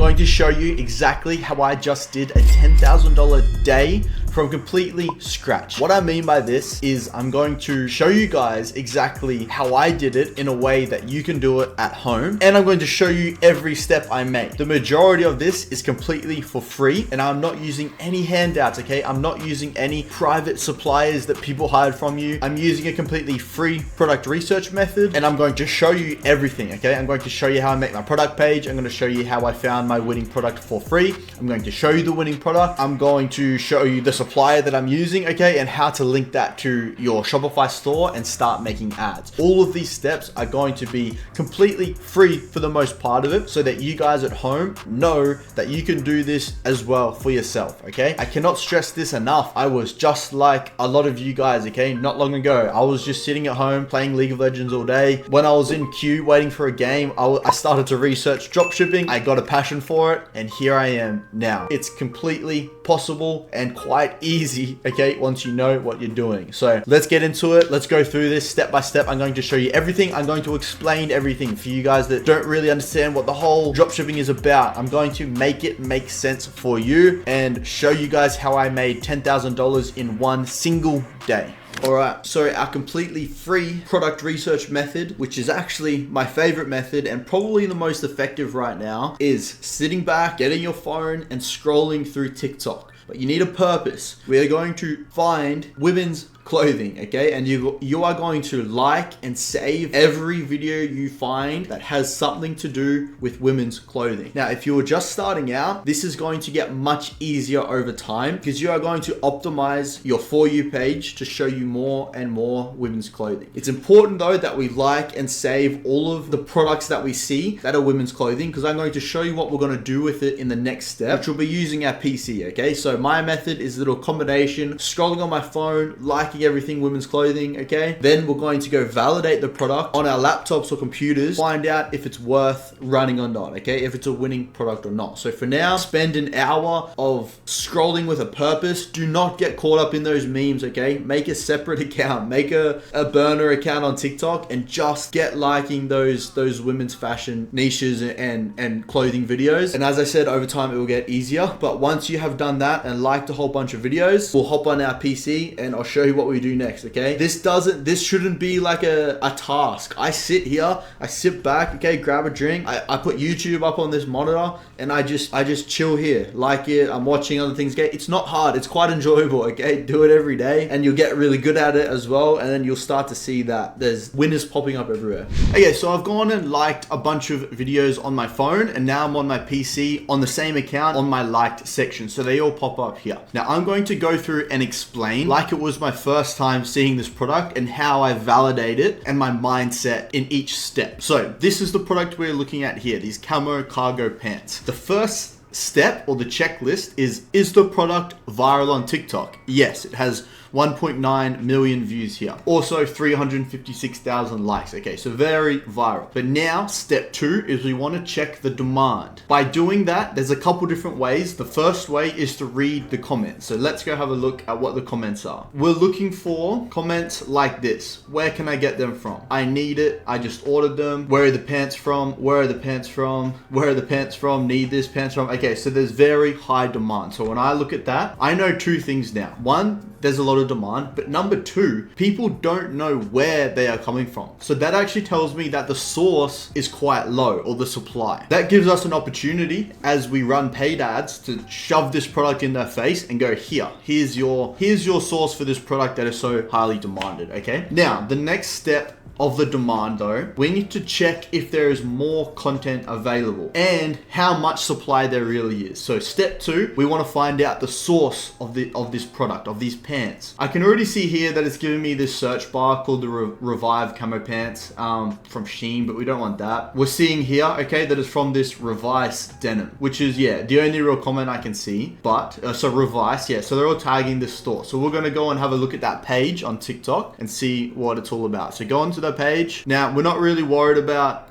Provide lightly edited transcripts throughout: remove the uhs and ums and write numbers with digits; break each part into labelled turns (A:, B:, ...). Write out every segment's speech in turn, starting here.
A: going to show you exactly how I just did a $10,000 day from completely scratch. What I mean by this is I'm going to show you guys exactly how I did it in a way that you can do it at home. And I'm going to show you every step I made. The majority of this is completely for free and I'm not using any handouts, okay? I'm not using any private suppliers that people hired from you. I'm using a completely free product research method and I'm going to show you everything, okay? I'm going to show you how I make my product page. I'm going to show you how I found my winning product for free. I'm going to show you the winning product. I'm going to show you the supplier that I'm using, okay? And how to link that to your Shopify store and start making ads. All of these steps are going to be completely free for the most part of it so that you guys at home know that you can do this as well for yourself, okay? I cannot stress this enough. I was just like a lot of you guys, okay? Not long ago, I was just sitting at home playing League of Legends all day. When I was in queue waiting for a game, I started to research dropshipping. I got a passion for it and here I am now. It's completely possible and quite easy, okay, once you know what you're doing. So let's get into it. Let's go through this step by step. I'm going to show you everything. I'm going to explain everything for you guys that don't really understand what the whole dropshipping is about. I'm going to make it make sense for you and show you guys how I made $10,000 in one single day. Alright, so our completely free product research method, which is actually my favorite method and probably the most effective right now, is sitting back, getting your phone and scrolling through TikTok. But you need a purpose. We are going to find women's clothing, okay? And you are going to like and save every video you find that has something to do with women's clothing. Now, if you are just starting out, this is going to get much easier over time because you are going to optimize your For You page to show you more and more women's clothing. It's important though that we like and save all of the products that we see that are women's clothing because I'm going to show you what we're going to do with it in the next step, which will be using our PC, okay? So my method is a little combination, scrolling on my phone, liking everything women's clothing, okay? Then we're going to go validate the product on our laptops or computers, find out if it's worth running or not, okay? If it's a winning product or not. So for now, spend an hour of scrolling with a purpose. Do not get caught up in those memes, okay? Make a separate account, make a burner account on TikTok and just get liking those women's fashion niches and clothing videos. And as I said, over time it will get easier. But once you have done that and liked a whole bunch of videos, we'll hop on our PC and I'll show you what we do next, okay? This shouldn't be like a task. I sit here, I sit back, okay, grab a drink, I put YouTube up on this monitor and I just chill here, like it, I'm watching other things, okay? It's not hard, it's quite enjoyable, okay? Do it every day and you'll get really good at it as well and then you'll start to see that there's winners popping up everywhere. Okay, so I've gone and liked a bunch of videos on my phone and now I'm on my PC on the same account on my liked section, so they all pop up here. Now I'm going to go through and explain like it was my first time seeing this product and how I validate it and my mindset in each step. So this is the product we're looking at here, these camo cargo pants. The first step or the checklist is the product viral on TikTok? Yes, it has 1.9 million views here. Also 356,000 likes. Okay, so very viral. But now step 2 is we want to check the demand. By doing that, there's a couple different ways. The first way is to read the comments. So let's go have a look at what the comments are. We're looking for comments like this. Where can I get them from? I need it. I just ordered them. Where are the pants from? Where are the pants from? Where are the pants from? Need this pants from? Okay, so there's very high demand. So when I look at that, I know two things now. One, there's a lot of demand, but number 2, people don't know where they are coming from. So that actually tells me that the source is quite low, or the supply. That gives us an opportunity as we run paid ads to shove this product in their face and go, here's your source for this product that is so highly demanded, okay? Now, the next step of the demand though, we need to check if there is more content available and how much supply there really is. So step 2, we want to find out the source of this product, of these pants. I can already see here that it's giving me this search bar called the Revive camo pants from Shein, but we don't want that. We're seeing here, okay, that it's from this Revice denim, which is, yeah, the only real comment I can see. But, so Revice, yeah, so they're all tagging this store. So we're going to go and have a look at that page on TikTok and see what it's all about. So go onto the page. Now, we're not really worried about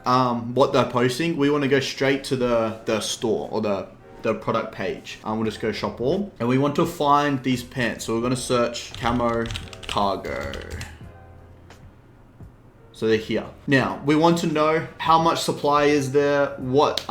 A: what they're posting. We want to go straight to the store or the product page. We'll just go shop all and we want to find these pants. So we're going to search camo cargo. So they're here. Now, we want to know how much supply is there, what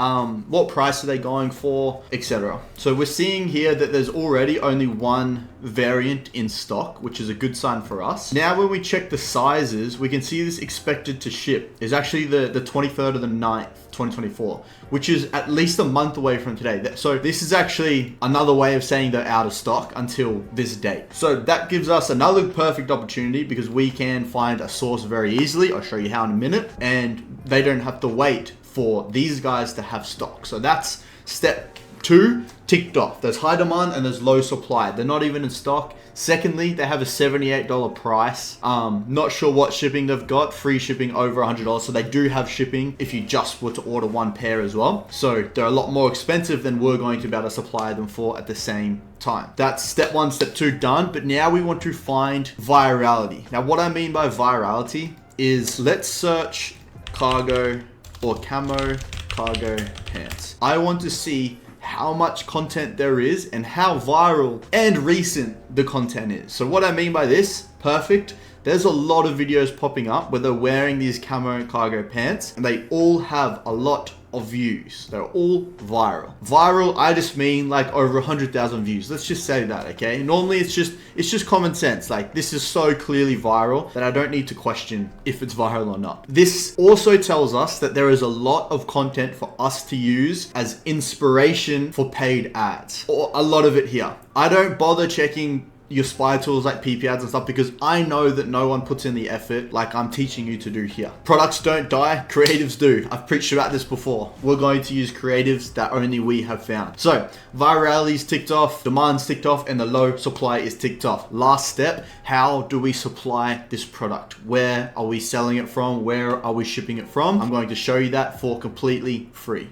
A: price are they going for, etc. So we're seeing here that there's already only one variant in stock, which is a good sign for us. Now, when we check the sizes, we can see this expected to ship is actually the 23rd of the 9th, 2024, which is at least a month away from today. So this is actually another way of saying they're out of stock until this date. So that gives us another perfect opportunity because we can find a source very easily. I'll show you how in a minute, and they don't have to wait for these guys to have stock. So that's step 2 ticked off. There's high demand and there's low supply. They're not even in stock. Secondly, they have a $78 price. Not sure what shipping they've got. Free shipping over $100. So they do have shipping if you just were to order one pair as well. So they're a lot more expensive than we're going to be able to supply them for at the same time. That's step 1, step 2 done. But now we want to find virality. Now, what I mean by virality is let's search cargo or camo cargo pants. I want to see how much content there is and how viral and recent the content is. So what I mean by this, perfect. There's a lot of videos popping up where they're wearing these camo cargo pants and they all have a lot of views. They're all viral. Viral, I just mean like over 100,000 views. Let's just say that, okay? Normally it's just common sense. Like this is so clearly viral that I don't need to question if it's viral or not. This also tells us that there is a lot of content for us to use as inspiration for paid ads, or a lot of it here. I don't bother checking your spy tools like PP ads and stuff because I know that no one puts in the effort like I'm teaching you to do here. Products don't die, creatives do. I've preached about this before. We're going to use creatives that only we have found. So virality is ticked off, demand's ticked off, and the low supply is ticked off. Last step, how do we supply this product? Where are we selling it from? Where are we shipping it from? I'm going to show you that for completely free.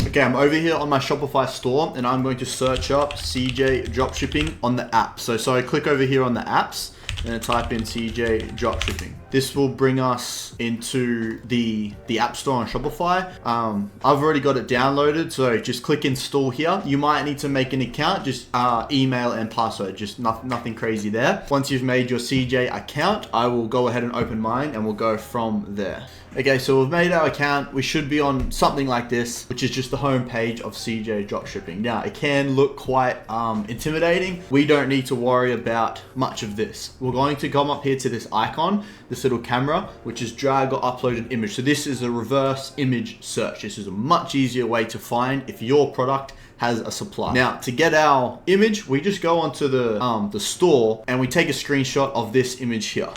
A: Okay, I'm over here on my Shopify store and I'm going to search up CJ Dropshipping on the app. So I click over here on the apps and then type in CJ Dropshipping. This will bring us into the app store on Shopify. I've already got it downloaded, so just click install here. You might need to make an account, just email and password, just nothing crazy there. Once you've made your CJ account, I will go ahead and open mine and we'll go from there. Okay, so we've made our account. We should be on something like this, which is just the home page of CJ Dropshipping. Now, it can look quite intimidating. We don't need to worry about much of this. We're going to come up here to this icon, this little camera, which is drag or upload an image. So this is a reverse image search. This is a much easier way to find if your product has a supply. Now, to get our image, we just go onto the store and we take a screenshot of this image here.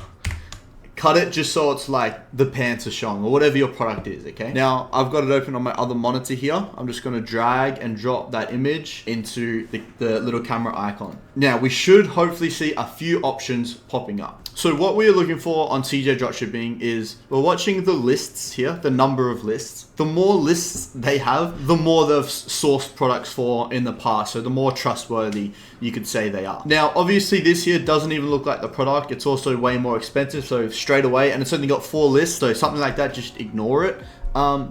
A: Cut it just so it's like the pants are showing or whatever your product is, okay? Now, I've got it open on my other monitor here. I'm just gonna drag and drop that image into the little camera icon. Now, we should hopefully see a few options popping up. So what we are looking for on CJ Dropshipping is we're watching the lists here, the number of lists. The more lists they have, the more they've sourced products for in the past. So the more trustworthy you could say they are. Now, obviously this here doesn't even look like the product. It's also way more expensive. So straight away, and it's only got 4 lists. So something like that, just ignore it.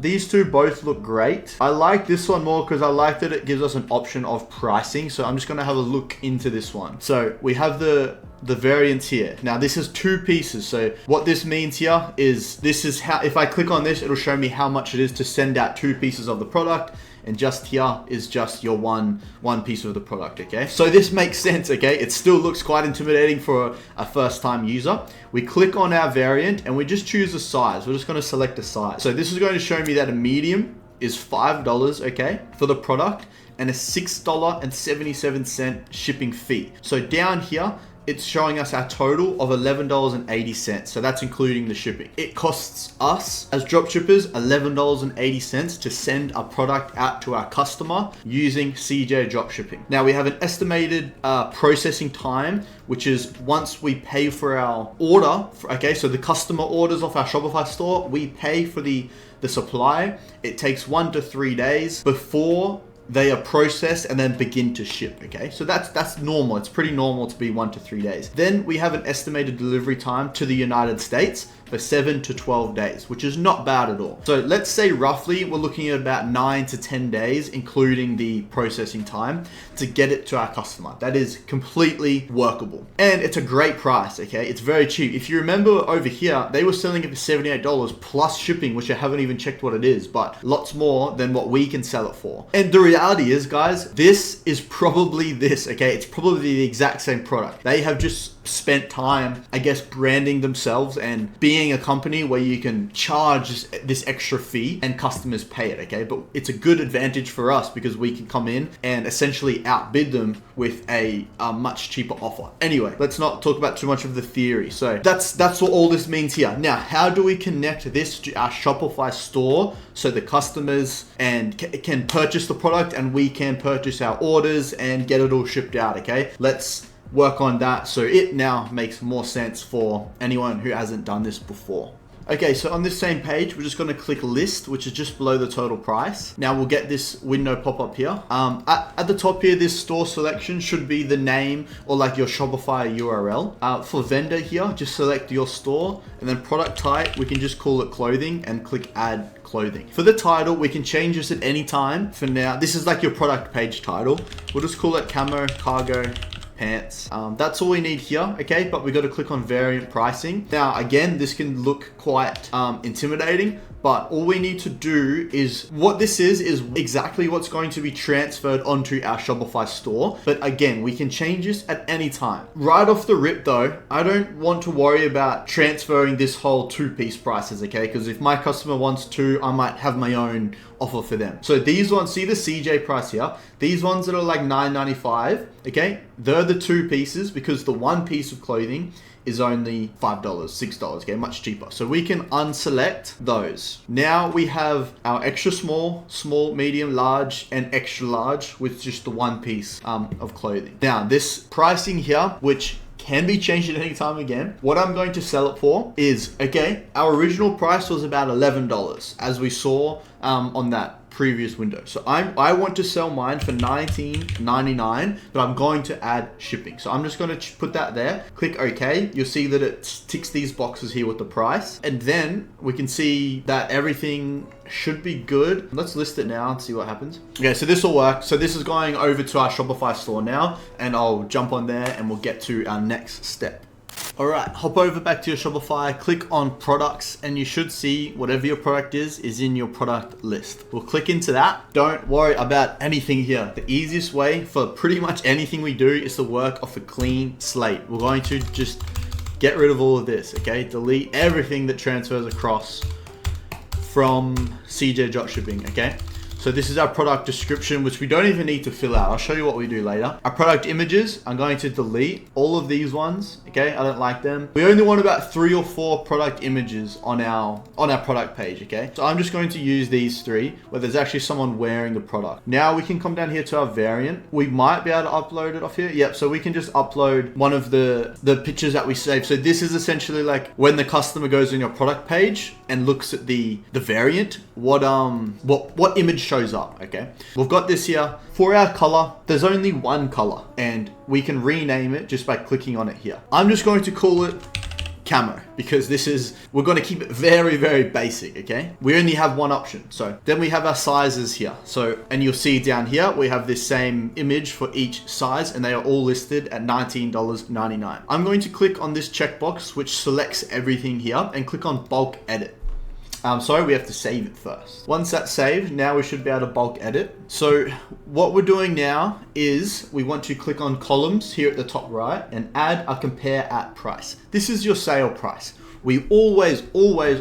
A: These two both look great. I like this one more because I like that it gives us an option of pricing. So I'm just going to have a look into this one. So we have the variants here. Now this is 2 pieces. So what this means here is this is how, if I click on this, it'll show me how much it is to send out 2 pieces of the product. And just here is just your one piece of the product, okay? So this makes sense, okay? It still looks quite intimidating for a first-time user. We click on our variant and we just choose a size. We're just gonna select a size. So this is going to show me that a medium is $5, okay, for the product, and a $6.77 shipping fee. So down here, it's showing us our total of $11.80. So that's including the shipping. It costs us as dropshippers $11.80 to send a product out to our customer using CJ Dropshipping. Now we have an estimated processing time, which is once we pay for our order, okay, so the customer orders off our Shopify store, we pay for the supply. It takes 1 to 3 days before they are processed and then begin to ship, okay? So that's normal. It's pretty normal to be 1 to 3 days. Then we have an estimated delivery time to the United States. for 7 to 12 days, which is not bad at all. So let's say roughly we're looking at about 9 to 10 days, including the processing time, to get it to our customer. That is completely workable. And it's a great price, okay? It's very cheap. If you remember over here, they were selling it for $78 plus shipping, which I haven't even checked what it is, but lots more than what we can sell it for. And the reality is, guys, this is probably this, okay? It's probably the exact same product. They have just spent time, I guess, branding themselves and being a company where you can charge this extra fee and customers pay it, okay? But it's a good advantage for us because we can come in and essentially outbid them with a much cheaper offer. Anyway, let's not talk about too much of the theory. So that's what all this means here. Now, how do we connect this to our Shopify store so the customers can purchase the product and we can purchase our orders and get it all shipped out, okay? Let's work on that so it now makes more sense for anyone who hasn't done this before. Okay, so on this same page, we're just going to click list, which is just below the total price. Now we'll get this window pop up here. At the top here, this store selection should be the name or like your Shopify URL. For vendor here, just select your store, and then product type, we can just call it clothing and click add clothing. For the title, we can change this at any time. For now, this is like your product page title. We'll just call it camo cargo pants. That's all we need here, okay? But we got to click on variant pricing. Now, again, this can look quite intimidating, but all we need to do is, what this is exactly what's going to be transferred onto our Shopify store. But again, we can change this at any time. Right off the rip though, I don't want to worry about transferring this whole 2-piece prices, okay? Because if my customer wants to, I might have my own offer for them. So these ones, see the CJ price here? These ones that are like $9.95, okay? They're the 2 pieces because the 1 piece of clothing is only $5, $6, okay, much cheaper. So we can unselect those. Now we have our extra small, medium, large, and extra large with just the 1 piece of clothing. Now this pricing here, which can be changed at any time again. What I'm going to sell it for is, okay, our original price was about $11, as we saw on that previous window. So I want to sell mine for $19.99, but I'm going to add shipping. So I'm just going to put that there, click OK. You'll see that it ticks these boxes here with the price. And then we can see that everything should be good. Let's list it now and see what happens. Okay, so this will work. So this is going over to our Shopify store now, and I'll jump on there and we'll get to our next step. All right, hop over back to your Shopify, click on products, and you should see whatever your product is in your product list. We'll click into that. Don't worry about anything here. The easiest way for pretty much anything we do is to work off a clean slate. We're going to just get rid of all of this, okay? Delete everything that transfers across from CJ Dropshipping, okay? So this is our product description, which we don't even need to fill out. I'll show you what we do later. Our product images, I'm going to delete all of these ones, okay? I don't like them. We only want about 3 or 4 product images on our product page, okay? So I'm just going to use these 3 where there's actually someone wearing the product. Now we can come down here to our variant. We might be able to upload it off here. Yep, so we can just upload one of the pictures that we saved. So this is essentially like when the customer goes on your product page and looks at the variant, what image shows up, okay? We've got this here. For our color, there's only 1 color and we can rename it just by clicking on it here. I'm just going to call it camo because we're going to keep it very, very basic, okay? We only have 1 option. So then we have our sizes here. So, and you'll see down here, we have this same image for each size and they are all listed at $19.99. I'm going to click on this checkbox, which selects everything here, and click on bulk edit. Sorry, we have to save it first. Once that's saved, now we should be able to bulk edit. So what we're doing now is we want to click on columns here at the top right and add a compare at price. This is your sale price. We always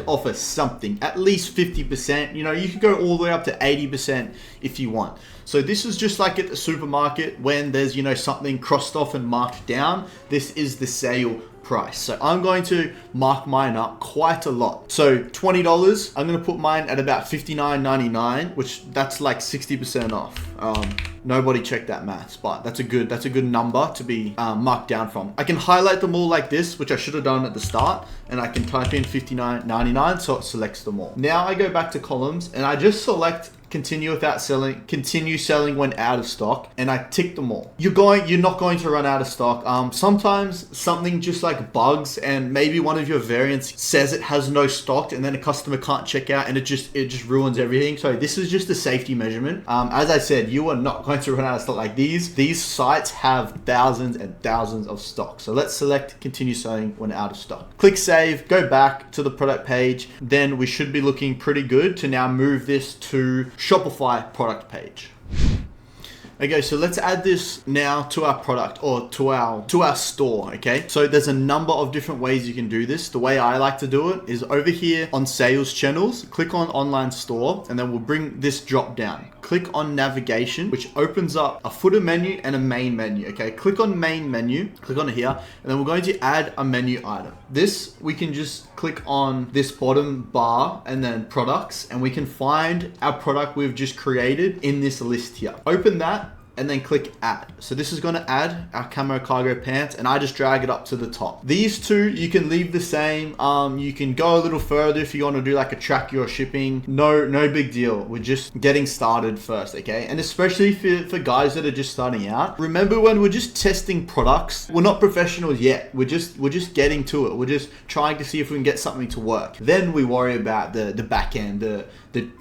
A: offer something, at least 50%. You know, you could go all the way up to 80% if you want. So this is just like at the supermarket when there's, you know, something crossed off and marked down. This is the sale price. So I'm going to mark mine up quite a lot. So $20, I'm going to put mine at about $59.99, which that's like 60% off. Nobody checked that maths, but that's a good number to be marked down from. I can highlight them all like this, which I should have done at the start, and I can type in $59.99 so it selects them all. Now I go back to columns and I just select continue without selling, continue selling when out of stock, and I tick them all. You're not going to run out of stock. Sometimes something just like bugs and maybe one of your variants says it has no stock and then a customer can't check out and it just ruins everything. So this is just a safety measurement. As I said, you are not going to run out of stock. Like these sites have thousands and thousands of stock. So let's select continue selling when out of stock. Click save, go back to the product page. Then we should be looking pretty good to now move this to Shopify product page. Okay, so let's add this now to our product or to our store, okay? So there's a number of different ways you can do this. The way I like to do it is over here on sales channels, click on online store, and then we'll bring this drop down. Click on navigation, which opens up a footer menu and a main menu, okay? Click on main menu, click on here, and then we're going to add a menu item. This, we can just click on this bottom bar and then products, and we can find our product we've just created in this list here. Open that, and then click add. So this is gonna add our camo cargo pants, and I just drag it up to the top. These two, you can leave the same. You can go a little further if you wanna do like a track your shipping. No big deal. We're just getting started first, okay? And especially for guys that are just starting out, remember when we're just testing products, we're not professionals yet. We're just getting to it. We're just trying to see if we can get something to work. Then we worry about the back end, the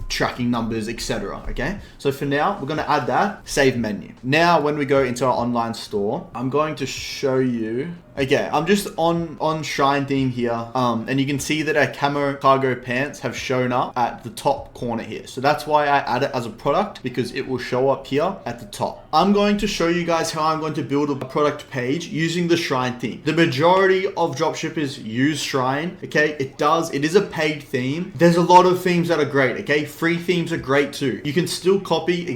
A: tracking numbers, etc. Okay, so for now we're going to add that, save menu. Now when we go into our online store, I'm going to show you. Okay, I'm just on Shrine theme here, and you can see that our camo cargo pants have shown up at the top corner here. So that's why I add it as a product, because it will show up here at the top. I'm going to show you guys how I'm going to build a product page using the Shrine theme. The majority of dropshippers use Shrine, okay? It is a paid theme. There's a lot of themes that are great, okay? Free themes are great too. You can still copy the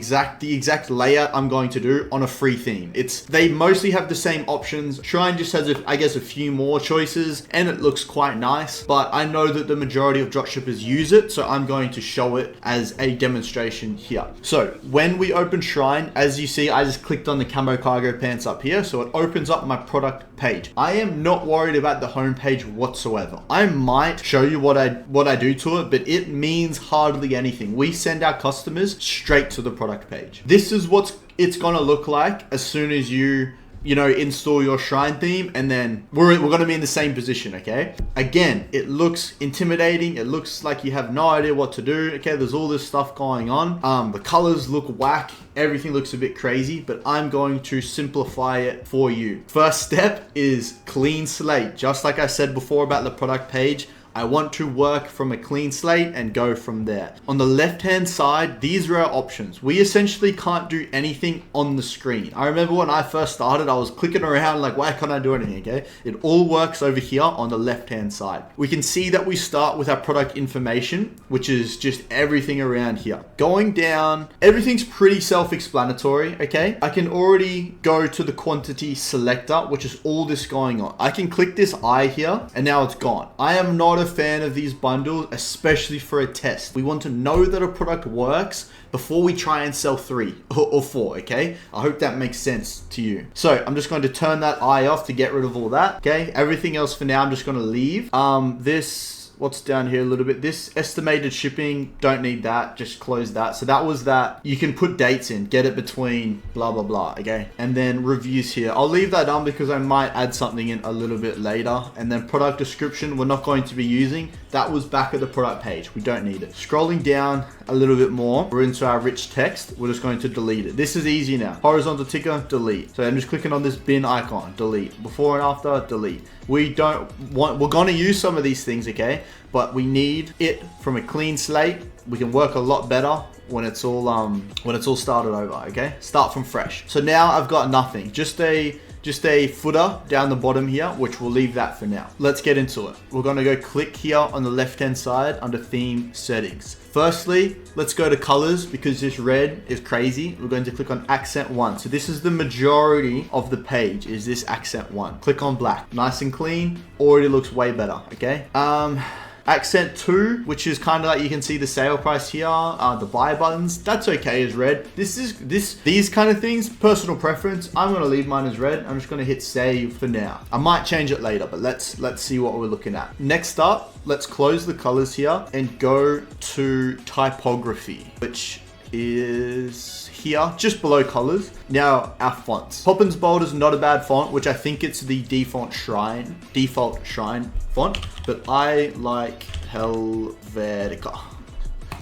A: exact layout I'm going to do on a free theme. They mostly have the same options. Shrine just has I guess a few more choices, and it looks quite nice, but I know that the majority of dropshippers use it, so I'm going to show it as a demonstration here. So when we open Shrine, as you see, I just clicked on the camo cargo pants up here, so it opens up my product page. I am not worried about the home page whatsoever. I might show you what I do to it, but it means hardly anything. We send our customers straight to the product page. This is what it's gonna look like as soon as you install your Shrine theme, and then we're going to be in the same position, okay? Again, it looks intimidating. It looks like you have no idea what to do, okay? There's all this stuff going on. The colors look whack. Everything looks a bit crazy, but I'm going to simplify it for you. First step is clean slate. Just like I said before about the product page, I want to work from a clean slate and go from there. On the left-hand side, these are our options. We essentially can't do anything on the screen. I remember when I first started, I was clicking around like, why can't I do anything, okay? It all works over here on the left-hand side. We can see that we start with our product information, which is just everything around here. Going down, everything's pretty self-explanatory, okay? I can already go to the quantity selector, which is all this going on. I can click this eye here, and now it's gone. I am not a fan of these bundles, especially for a test. We want to know that a product works before we try and sell 3 or 4, okay? I hope that makes sense to you. So I'm just going to turn that eye off to get rid of all that, okay? Everything else for now, I'm just going to leave. What's down here a little bit? This estimated shipping, don't need that, just close that. So that was that. You can put dates in, get it between blah, blah, blah, okay? And then reviews here. I'll leave that on because I might add something in a little bit later. And then product description, we're not going to be using. That was back at the product page. We don't need it. Scrolling down a little bit more, we're into our rich text. We're just going to delete it. This is easy now. Horizontal ticker, delete. So I'm just clicking on this bin icon, delete. Before and after, delete. We're going to use some of these things, okay? But we need it from a clean slate. We can work a lot better when it's all started over, okay? Start from fresh. So now I've got nothing, just a footer down the bottom here, which we'll leave that for now. Let's get into it. We're gonna go click here on the left-hand side under theme settings. Firstly, let's go to colors because this red is crazy. We're going to click on accent 1. So this is the majority of the page, is this accent 1. Click on black, nice and clean, already looks way better, okay? Accent 2, which is kind of like you can see the sale price here, the buy buttons, that's okay as red. These kind of things, personal preference. I'm going to leave mine as red. I'm just going to hit save for now. I might change it later, but let's see what we're looking at. Next up, let's close the colors here and go to typography, which is here, just below colors. Now our fonts. Poppins Bold is not a bad font, which I think it's the default shrine font, but I like Helvetica.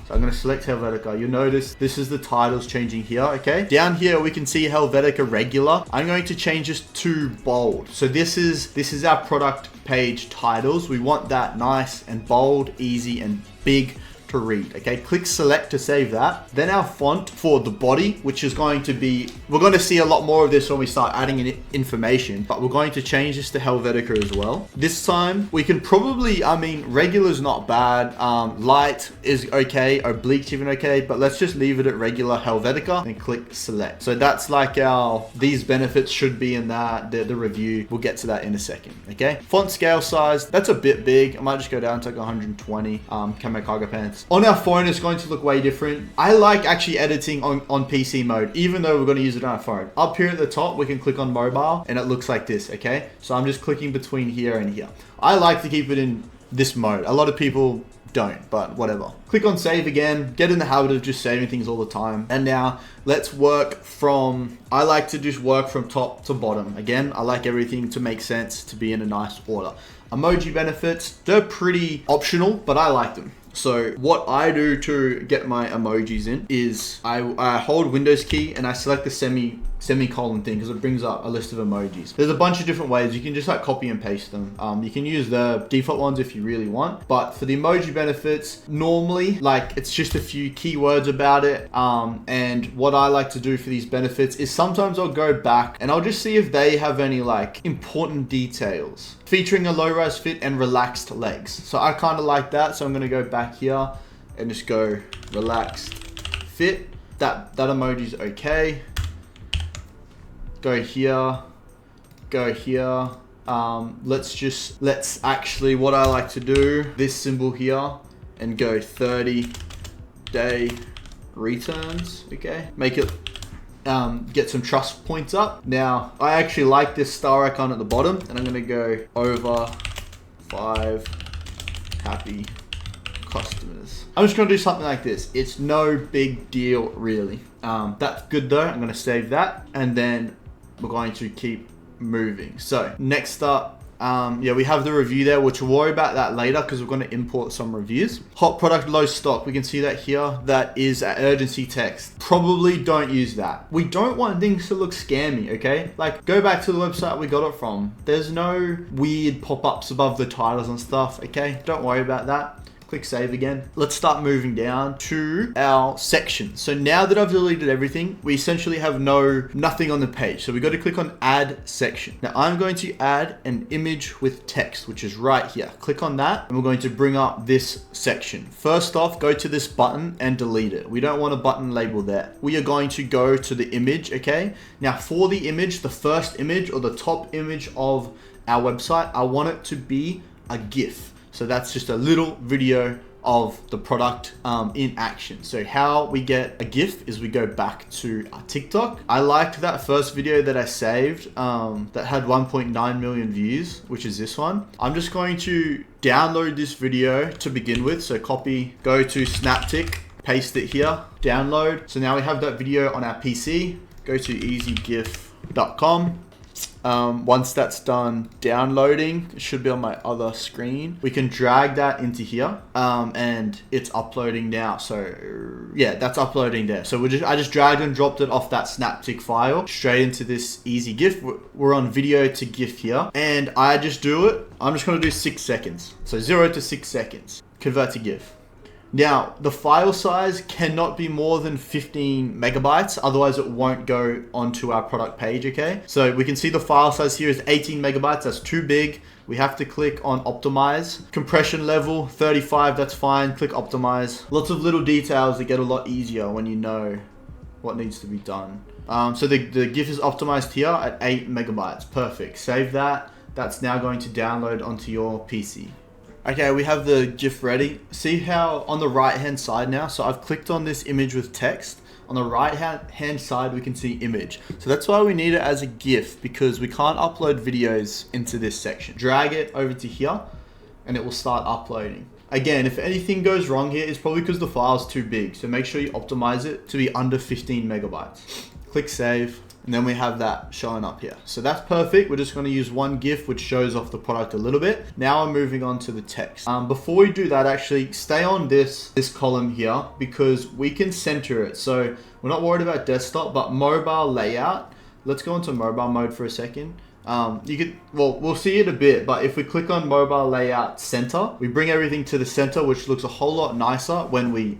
A: So I'm going to select Helvetica. You'll notice this is the titles changing here, okay? Down here, we can see Helvetica regular. I'm going to change this to bold. So this is our product page titles. We want that nice and bold, easy and big to read, okay? Click select to save that. Then our font for the body, which is going to be, we're going to see a lot more of this when we start adding in information, but we're going to change this to Helvetica as well. This time we can probably, I mean, regular is not bad. Light is okay, oblique's even okay, but let's just leave it at regular Helvetica and click select. So that's like these benefits should be in that, the review. We'll get to that in a second, okay? Font scale size, that's a bit big. I might just go down to like 120, Camo Cargo Pants. On our phone, it's going to look way different. I like actually editing on PC mode, even though we're going to use it on our phone. Up here at the top, we can click on mobile and it looks like this, okay? So I'm just clicking between here and here. I like to keep it in this mode. A lot of people don't, but whatever. Click on save again, get in the habit of just saving things all the time. And now let's work from, I like to just work from top to bottom. Again, I like everything to make sense, to be in a nice order. Emoji benefits, they're pretty optional, but I like them. So what I do to get my emojis in is I hold Windows key and I select the semicolon thing because it brings up a list of emojis. There's a bunch of different ways. You can just like copy and paste them. You can use the default ones if you really want, but for the emoji benefits, normally like it's just a few keywords about it. And what I like to do for these benefits is sometimes I'll go back and I'll just see if they have any like important details featuring a low-rise fit and relaxed legs. So I kind of like that. So I'm going to go back here and just go relaxed fit. That emoji's okay. Go here, go here. Let's actually, what I like to do, this symbol here, and go 30-day returns, okay? Make it, get some trust points up. Now, I actually like this star icon at the bottom, and I'm gonna go over 5 happy customers. I'm just gonna do something like this. It's no big deal, really. That's good though. I'm gonna save that, and then we're going to keep moving. So next up, yeah, we have the review there, which we'll worry about that later because we're going to import some reviews. Hot product, low stock. We can see that here. That is an urgency text. Probably don't use that. We don't want things to look scammy, okay? Like, go back to the website we got it from. There's no weird pop-ups above the titles and stuff, okay? Don't worry about that. Click save again. Let's start moving down to our section. So now that I've deleted everything, we essentially have nothing on the page. So we got to click on add section. Now I'm going to add an image with text, which is right here. Click on that and we're going to bring up this section. First off, go to this button and delete it. We don't want a button label there. We are going to go to the image, okay? Now for the image, the first image or the top image of our website, I want it to be a GIF. So that's just a little video of the product in action. So how we get a GIF is we go back to our TikTok. I liked that first video that I saved that had 1.9 million views, which is this one. I'm just going to download this video to begin with. So copy, go to Snaptic, paste it here, download. So now we have that video on our PC. Go to easygif.com. Once that's done downloading, it should be on my other screen. We can drag that into here, and it's uploading now. So yeah, that's uploading there. So I just dragged and dropped it off that Snaptic file straight into this easy GIF. We're on video to GIF here, and I just do it. I'm just going to do 6 seconds. So 0 to 6 seconds. Convert to GIF. Now, the file size cannot be more than 15 megabytes, otherwise it won't go onto our product page, okay? So we can see the file size here is 18 megabytes, that's too big. We have to click on optimize. Compression level, 35, that's fine, click optimize. Lots of little details that get a lot easier when you know what needs to be done. So the GIF is optimized here at 8 megabytes, perfect. Save that, that's now going to download onto your PC. Okay, we have the GIF ready. See how on the right hand side now, so I've clicked on this image with text. On the right hand side, we can see image. So that's why we need it as a GIF, because we can't upload videos into this section. Drag it over to here and it will start uploading. Again, if anything goes wrong here, it's probably because the file's too big. So make sure you optimize it to be under 15 megabytes. Click save. And then we have that showing up here. So that's perfect. We're just going to use one GIF, which shows off the product a little bit. Now we're moving on to the text. Before we do that, actually stay on this column here because we can center it. So we're not worried about desktop, but mobile layout. Let's go into mobile mode for a second. We'll see it a bit, but if we click on mobile layout center, we bring everything to the center, which looks a whole lot nicer when we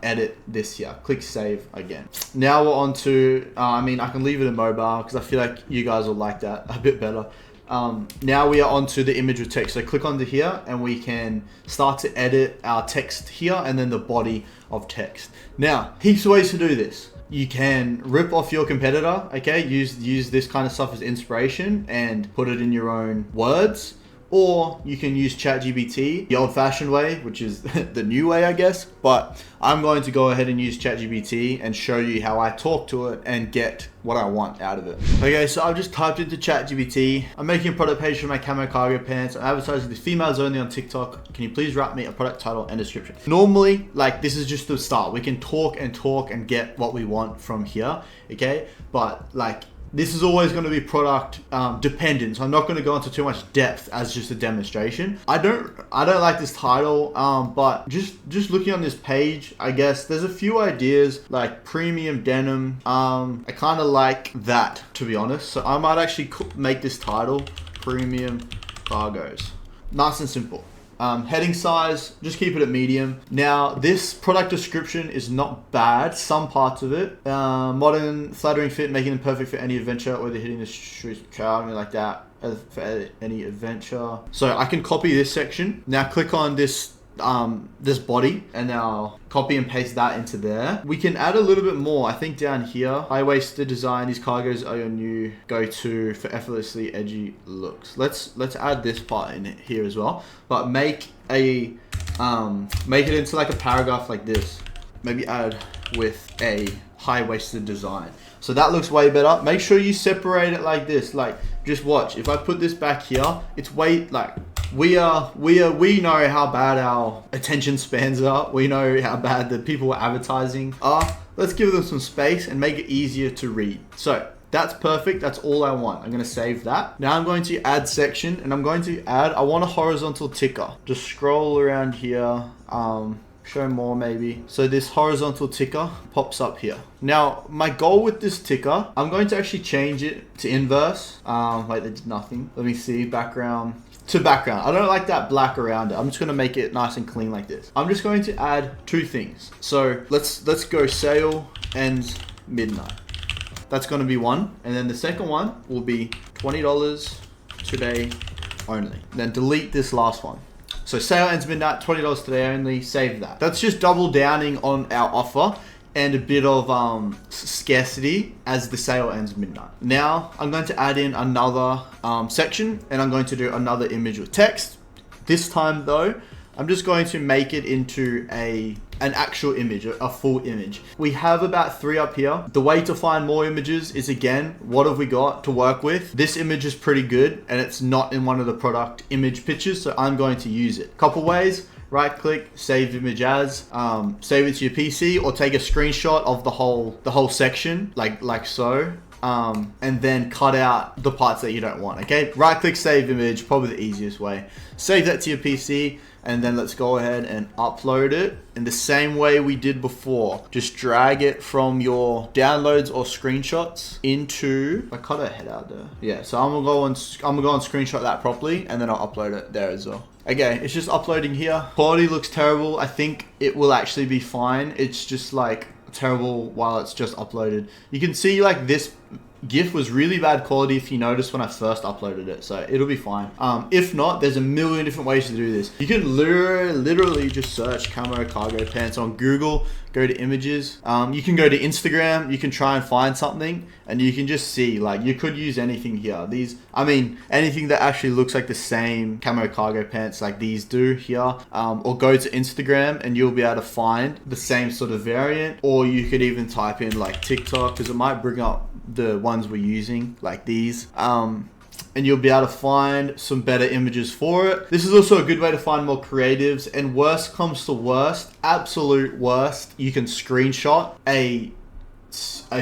A: edit this here. Click save again. Now we're on to, I can leave it in mobile because I feel like you guys will like that a bit better. Now we are onto the image with text. So click onto here and we can start to edit our text here and then the body of text. Now, heaps of ways to do this. You can rip off your competitor, okay? Use this kind of stuff as inspiration and put it in your own words. Or you can use ChatGPT, the old-fashioned way, which is the new way, I guess. But I'm going to go ahead and use ChatGPT and show you how I talk to it and get what I want out of it. Okay, so I've just typed into ChatGPT. I'm making a product page for my camo cargo pants. I'm advertising the females only on TikTok. Can you please write me a product title and description? Normally, like this is just the start. We can talk and get what we want from here, okay? But like, this is always going to be product dependent, so I'm not going to go into too much depth as just a demonstration. I don't like this title, but just looking on this page, I guess there's a few ideas like premium denim. I kind of like that, to be honest. So I might actually make this title premium cargos. Nice and simple. Heading size, just keep it at medium. Now, this product description is not bad, some parts of it. Modern, flattering fit, making them perfect for any adventure, whether hitting the streets, something like that, for any adventure. So I can copy this section. Now click on this body and now copy and paste that into there. We can add a little bit more. I think down here, high-waisted design, these cargos are your new go-to for effortlessly edgy looks. Let's add this part in here as well, but make it into like a paragraph like this. Maybe add with a high-waisted design. So that looks way better. Make sure you separate it like this. Like, just watch. If I put this back here, it's way like, we know how bad our attention spans are. We know how bad the people we're advertising are. Let's give them some space and make it easier to read. So that's perfect. That's all I want. I'm going to save that. Now I'm going to add section and I'm going to add, I want a horizontal ticker. Just scroll around here. Show more maybe. So this horizontal ticker pops up here. Now my goal with this ticker, I'm going to actually change it to inverse. Wait, they did nothing. Let me see, background to background. I don't like that black around it. I'm just going to make it nice and clean like this. I'm just going to add two things. So let's go sale ends midnight. That's going to be one. And then the second one will be $20 today only. Then delete this last one. So sale ends midnight, $20 today only, save that. That's just double downing on our offer and a bit of scarcity as the sale ends midnight. Now I'm going to add in another section and I'm going to do another image with text. This time though, I'm just going to make it into an actual image, a full image. We have about 3 up here. The way to find more images is, again, what have we got to work with? This image is pretty good and it's not in one of the product image pictures, so I'm going to use it. Couple ways: right click, save image as, save it to your PC, or take a screenshot of the whole section, like so. And then cut out the parts that you don't want, okay? Right click, save image, probably the easiest way. Save that to your PC, and then let's go ahead and upload it in the same way we did before. Just drag it from your downloads or screenshots into, I cut a head out there. Yeah, so I'm gonna go and screenshot that properly, and then I'll upload it there as well. Okay, it's just uploading here. Quality looks terrible. I think it will actually be fine. It's just like terrible while it's just uploaded. You can see like this GIF was really bad quality if you noticed when I first uploaded it, so it'll be fine. If not, there's a million different ways to do this. You can literally just search camo cargo pants on Google, go to images. You can go to Instagram, you can try and find something, and you can just see, like, you could use anything here. Anything that actually looks like the same camo cargo pants like these do here, or go to Instagram and you'll be able to find the same sort of variant, or you could even type in like TikTok, because it might bring up the ones we're using, like these. and you'll be able to find some better images for it. This is also a good way to find more creatives, and worst comes to worst, absolute worst, you can screenshot a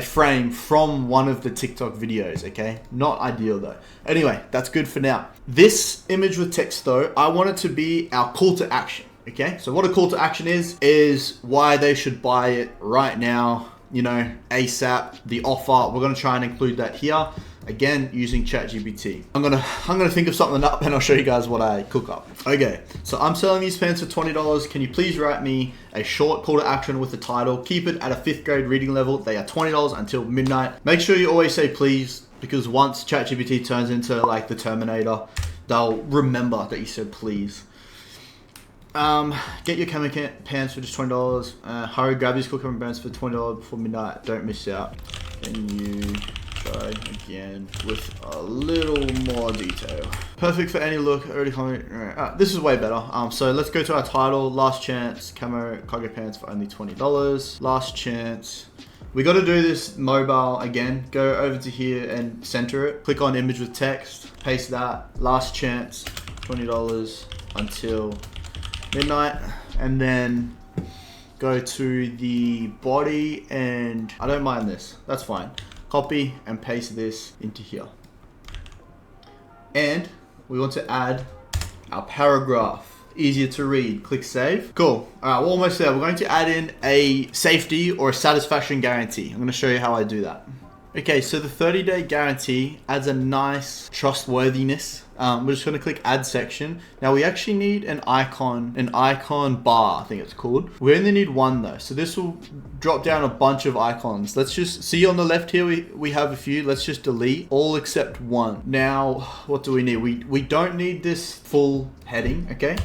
A: frame from one of the TikTok videos, okay? Not ideal though. Anyway, that's good for now. This image with text though, I want it to be our call to action, okay? So what a call to action is why they should buy it right now, you know, ASAP, the offer. We're gonna try and include that here. Again, using ChatGPT. I'm gonna think of something up and I'll show you guys what I cook up. Okay, so I'm selling these pants for $20. Can you please write me a short call to action with the title? Keep it at a 5th grade reading level. They are $20 until midnight. Make sure you always say please, because once ChatGPT turns into like the Terminator, they'll remember that you said please. Get your camo pants for just $20. Hurry, grab these cool camo pants for $20 before midnight. Don't miss out. Can you try again with a little more detail? Perfect for any look. Already comment. This is way better. So let's go to our title. Last chance camo cargo pants for only $20. Last chance. We got to do this mobile again. Go over to here and center it. Click on image with text. Paste that. Last chance, $20 until midnight, and then go to the body, and I don't mind this. That's fine. Copy and paste this into here. And we want to add our paragraph. Easier to read. Click save. Cool. All right, we're almost there. We're going to add in a safety or a satisfaction guarantee. I'm going to show you how I do that. Okay, so the 30-day guarantee adds a nice trustworthiness. We're just going to click add section. Now we actually need an icon bar, I think it's called. We only need one though. So this will drop down a bunch of icons. Let's just see on the left here, we have a few. Let's just delete all except one. Now, what do we need? We don't need this full heading, okay?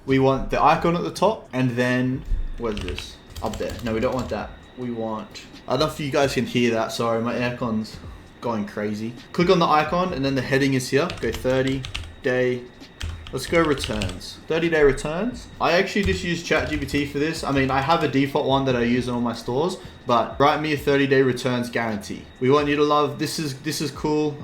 A: We want the icon at the top, and then, where's this? Up there. No, we don't want that. We want, I don't know if you guys can hear that. Sorry, my aircon's going crazy. Click on the icon and then the heading is here. Go 30-day. Let's go returns. 30-day returns. I actually just use ChatGPT for this. I mean, I have a default one that I use in all my stores, but write me a 30-day returns guarantee. We want you to love, this is cool.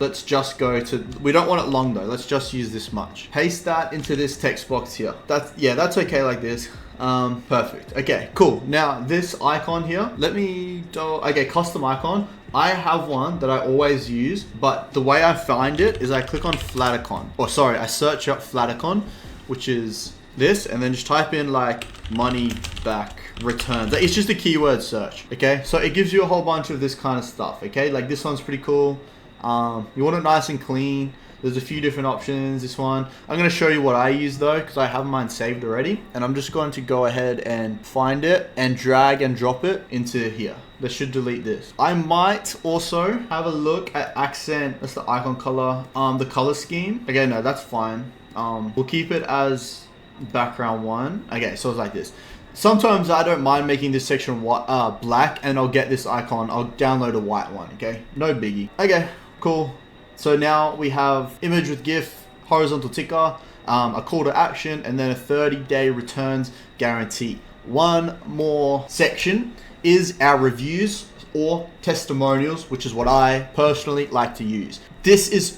A: Let's just go to, we don't want it long though. Let's just use this much. Paste that into this text box here. That's okay like this. Perfect. Okay, cool. Now this icon here, okay, custom icon. I have one that I always use, but the way I find it is I click on Flaticon, I search up Flaticon, which is this, and then just type in like money back returns. It's just a keyword search. Okay, so it gives you a whole bunch of this kind of stuff. Okay, like this one's pretty cool. You want it nice and clean. There's a few different options. This one, I'm going to show you what I use though, because I have mine saved already. And I'm just going to go ahead and find it and drag and drop it into here. That should delete this. I might also have a look at accent. That's the icon color. The color scheme. Okay, no, that's fine. We'll keep it as background one. Okay, so it's like this. Sometimes I don't mind making this section black, and I'll get this icon. I'll download a white one. Okay, no biggie. Okay, cool. So now we have image with GIF, horizontal ticker, a call to action, and then a 30-day returns guarantee. One more section is our reviews or testimonials, which is what I personally like to use.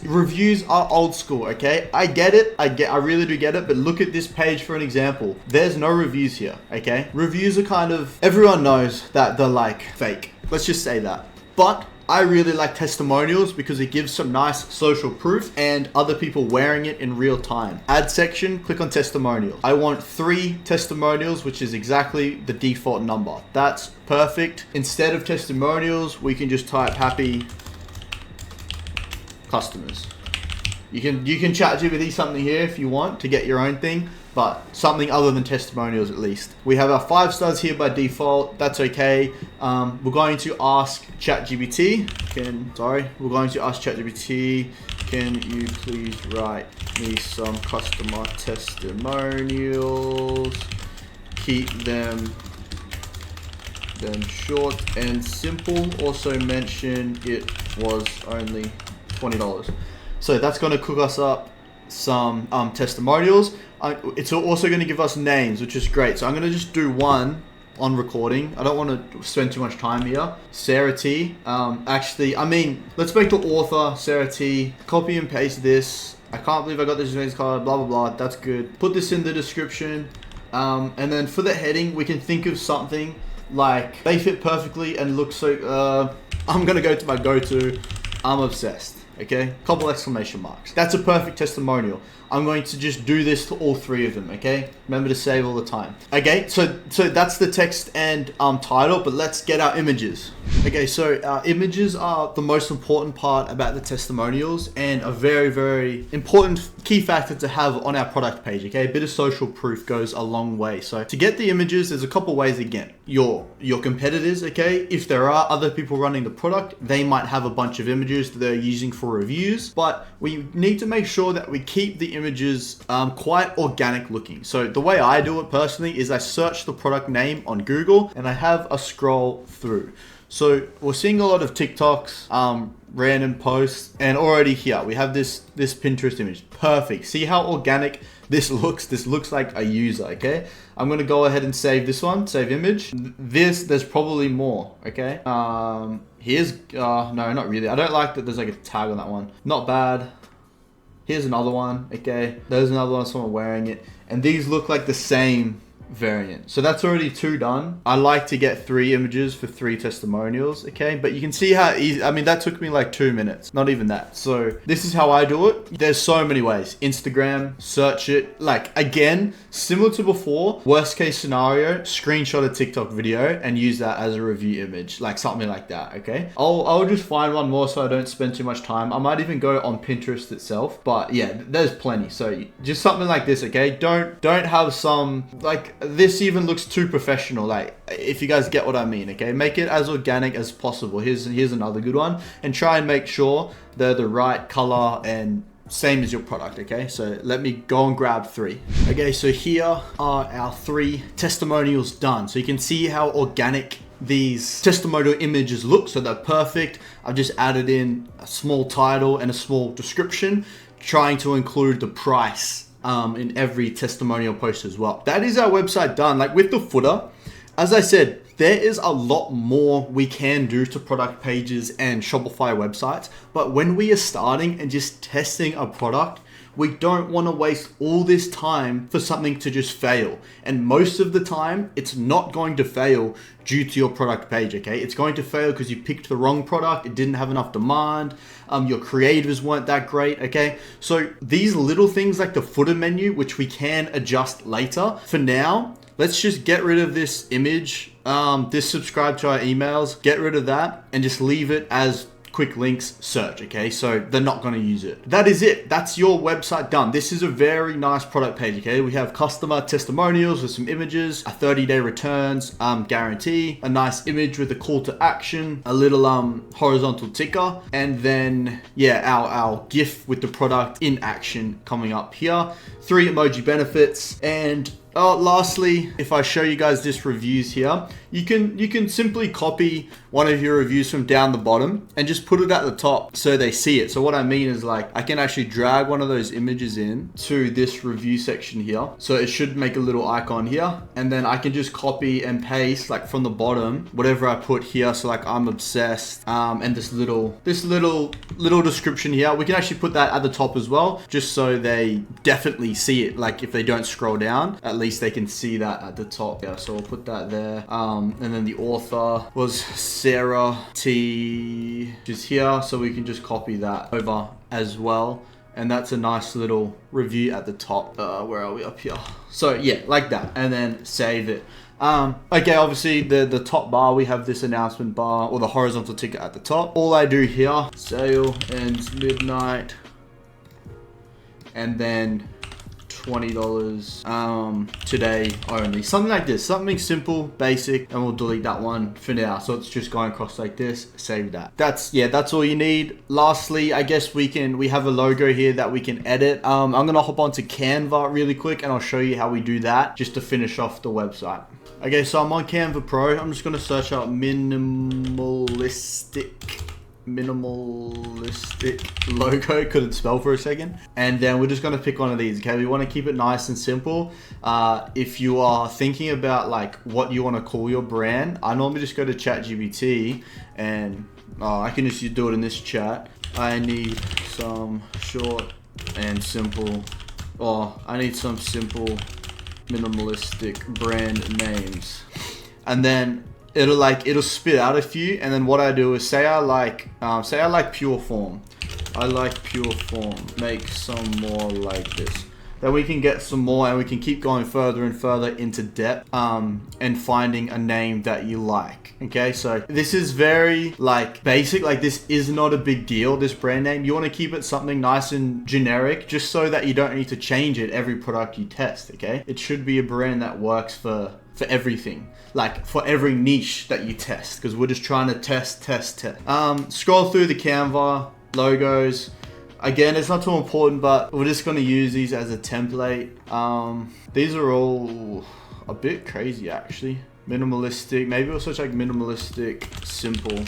A: Reviews are old school, okay? I get it. I really do get it, but look at this page for an example. There's no reviews here, okay? Reviews are kind of, everyone knows that they're like fake. Let's just say that. But I really like testimonials because it gives some nice social proof and other people wearing it in real time. Add section, click on testimonials. I want 3 testimonials, which is exactly the default number. That's perfect. Instead of testimonials, we can just type happy customers. You can ChatGPT something here if you want to get your own thing, but something other than testimonials at least. We have our 5 stars here by default. That's okay. We're going to ask ChatGPT. Can you please write me some customer testimonials? Keep them short and simple. Also mention it was only $20. So that's going to cook us up some testimonials. It's also going to give us names, which is great. So I'm going to just do one on recording. I don't want to spend too much time here. Sarah T. Actually, I mean, let's make the author Sarah T. Copy and paste this. I can't believe I got this business card, blah, blah, blah. That's good. Put this in the description. And then for the heading, we can think of something like they fit perfectly and look so, I'm going to go to my go-to. I'm obsessed. Okay, couple exclamation marks. That's a perfect testimonial. I'm going to just do this to all three of them. Okay, remember to save all the time. Okay, so that's the text and title, but let's get our images. Okay, so our images are the most important part about the testimonials and a very, very important key factor to have on our product page. Okay, a bit of social proof goes a long way. So to get the images, there's a couple ways. Again, your competitors. Okay, if there are other people running the product, they might have a bunch of images that they're using for reviews, but we need to make sure that we keep the images quite organic looking. So the way I do it personally is I search the product name on Google and I have a scroll through. So we're seeing a lot of TikToks, random posts, and already here we have this Pinterest image. Perfect. See how organic this looks? This looks like a user. Okay, I'm gonna go ahead and save this one. Save image. There's probably more. Okay. Here's no, not really. I don't like that there's like a tag on that one. Not bad. Here's another one. Okay, there's another one. Someone wearing it, and these look like the same variant. So that's already 2 done. I like to get 3 images for 3 testimonials. Okay, but you can see how easy. I mean, that took me like 2 minutes, not even that. So this is how I do it. There's so many ways. Instagram, search it. Like, again, similar to before, worst case scenario, screenshot a TikTok video and use that as a review image, like something like that. Okay, I'll just find one more so I don't spend too much time. I might even go on Pinterest itself, but yeah, there's plenty. So just something like this. Okay, don't have some like this even looks too professional. Like, if you guys get what I mean. Okay, make it as organic as possible. Here's another good one, and try and make sure they're the right color and same as your product. Okay, so let me go and grab 3. Okay, so here are our 3 testimonials done. So you can see how organic these testimonial images look. So they're perfect. I've just added in a small title and a small description, trying to include the price in every testimonial post as well. That is our website done. Like with the footer, as I said, there is a lot more we can do to product pages and Shopify websites. But when we are starting and just testing a product, we don't want to waste all this time for something to just fail. And most of the time, it's not going to fail due to your product page, okay? It's going to fail because you picked the wrong product, it didn't have enough demand, your creatives weren't that great, okay? So these little things like the footer menu, which we can adjust later, for now, let's just get rid of this image, this subscribe to our emails, get rid of that, and just leave it as quick links search. Okay, so they're not going to use it. That is it. That's your website done. This is a very nice product page. Okay, we have customer testimonials with some images, a 30-day returns guarantee, a nice image with a call to action, a little horizontal ticker, and then yeah, our GIF with the product in action coming up here. 3 emoji benefits, and lastly, if I show you guys this reviews here, you can simply copy one of your reviews from down the bottom and just put it at the top so they see it. So what I mean is, like, I can actually drag one of those images in to this review section here. So it should make a little icon here, and then I can just copy and paste like from the bottom whatever I put here. So like, I'm obsessed, and this little description here, we can actually put that at the top as well, just so they definitely see it. Like if they don't scroll down, at least they can see that at the top. Yeah, so we'll put that there. And then the author was Sarah T, just here, so we can just copy that over as well. And that's a nice little review at the top. Where are we? Up here. So yeah, like that, and then save it. Okay, obviously the top bar, we have this announcement bar or the horizontal ticker at the top. All I do here, sale ends midnight, and then $20 today only, something like this, something simple, basic, and we'll delete that one for now. So it's just going across like this. Save that. That's all you need. Lastly, I guess we have a logo here that we can edit. I'm gonna hop onto Canva really quick and I'll show you how we do that just to finish off the website. Okay, so I'm on Canva Pro. I'm just gonna search out minimalistic minimalistic logo. Couldn't spell for a second. And then we're just going to pick one of these. Okay, we want to keep it nice and simple. If you are thinking about like what you want to call your brand, I normally just go to ChatGPT and I can just do it in this chat. I need some short and simple, I need some simple minimalistic brand names. And then it'll spit out a few, and then what I do is say I like pure form. I like pure form. Make some more like this. Then we can get some more, and we can keep going further and further into depth, and finding a name that you like. Okay, so this is very like basic. Like this is not a big deal. This brand name, you want to keep it something nice and generic, just so that you don't need to change it every product you test. Okay, it should be a brand that works for everything, like for every niche that you test, because we're just trying to test. Scroll through the Canva logos. Again, it's not too important, but we're just going to use these as a template. These are all a bit crazy actually. Minimalistic, maybe we'll search like minimalistic simple.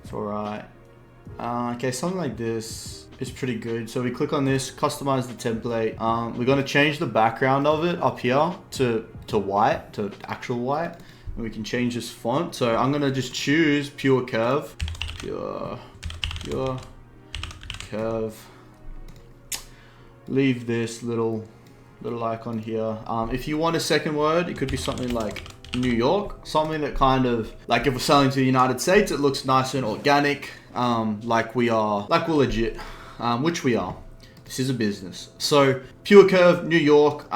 A: It's all right. Okay, something like this is pretty good. So we click on this, customize the template. We're going to change the background of it up here to white, to actual white. And we can change this font. So I'm going to just choose pure curve. Pure curve. Leave this little icon here. If you want a second word, it could be something like New York, something that kind of like if we're selling to the United States, it looks nice and organic, like we're legit, which we are. This is a business. So pure curve, New York.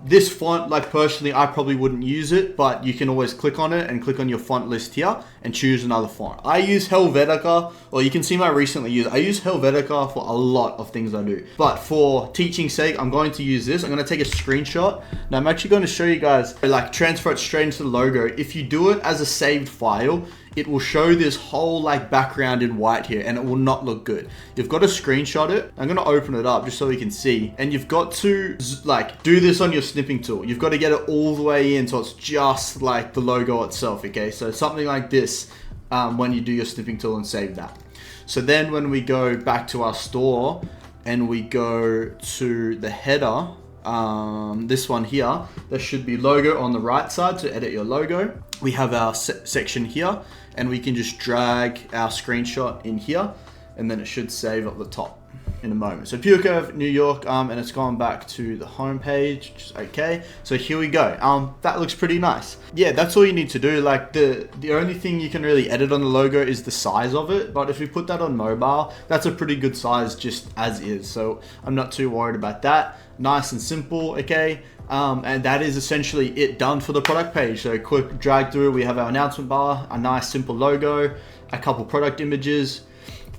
A: This font, like personally, I probably wouldn't use it, but you can always click on it and click on your font list here and choose another font. I use Helvetica, or you can see my recently use. I use Helvetica for a lot of things I do, but for teaching sake, I'm going to use this. I'm going to take a screenshot. Now I'm actually going to show you guys, like transfer it straight into the logo. If you do it as a saved file, it will show this whole like background in white here, and it will not look good. You've got to screenshot it. I'm going to open it up just so we can see, and you've got to like do this on your snipping tool. You've got to get it all the way in so it's just like the logo itself. Okay, so something like this, when you do your snipping tool and save that. So then when we go back to our store and we go to the header, this one here, there should be logo on the right side to edit your logo. We have our section here, and we can just drag our screenshot in here, and then it should save at the top in a moment. So pure curve, New York, and it's gone back to the home page, which is okay. So here we go. That looks pretty nice. Yeah, that's all you need to do. Like the only thing you can really edit on the logo is the size of it, but if we put that on mobile, that's a pretty good size just as is. So I'm not too worried about that. Nice and simple, okay? And that is essentially it done for the product page. So quick drag through, we have our announcement bar, a nice simple logo, a couple product images,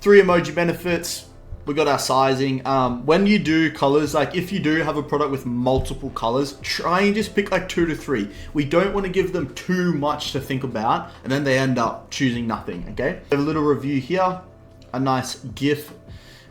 A: 3 emoji benefits. We got our sizing. When you do colors, like if you do have a product with multiple colors, try and just pick like 2 to 3. We don't want to give them too much to think about, and then they end up choosing nothing, okay? A little review here, a nice GIF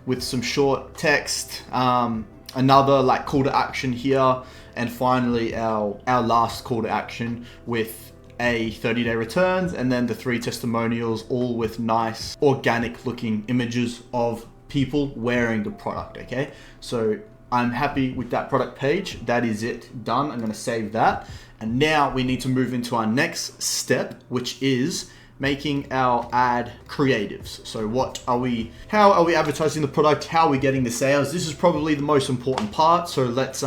A: with some short text, another like call to action here, and finally our last call to action with a 30-day returns, and then the 3 testimonials, all with nice organic looking images of people wearing the product. Okay, so I'm happy with that product page. That is it, done. I'm going to save that, and now we need to move into our next step, which is making our ad creatives. So how are we advertising the product? How are we getting the sales? This is probably the most important part. So let's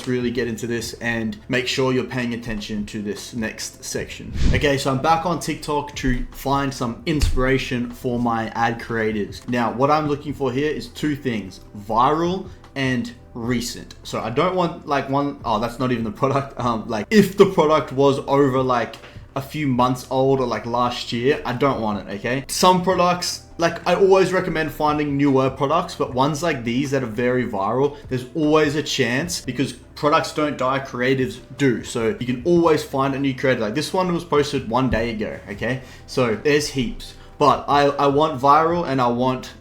A: really get into this and make sure you're paying attention to this next section. Okay, so I'm back on TikTok to find some inspiration for my ad creatives. Now, what I'm looking for here is 2 things: viral and recent. So I don't want like that's not even the product. Like if the product was over like a few months old or like last year, I don't want it, okay? Some products, like I always recommend finding newer products, but ones like these that are very viral, there's always a chance, because products don't die, creatives do. So you can always find a new creator. Like this one was posted 1 day ago, okay? So there's heaps. but I want viral and I want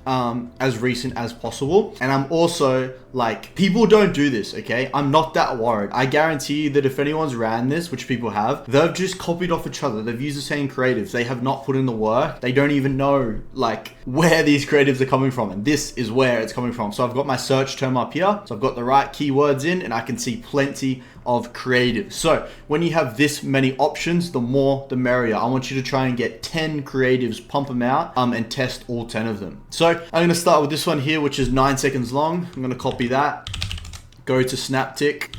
A: as recent as possible. And I'm also like, people don't do this, okay? I'm not that worried. I guarantee you that if anyone's ran this, which people have, they've just copied off each other. They've used the same creatives. They have not put in the work. They don't even know like where these creatives are coming from. And this is where it's coming from. So I've got my search term up here. So I've got the right keywords in and I can see plenty of creatives. So when you have this many options, the more the merrier. I want you to try and get 10 creatives, pump them out and test all 10 of them. So I'm going to start with this one here, which is 9 seconds long. I'm going to copy that, go to Snaptic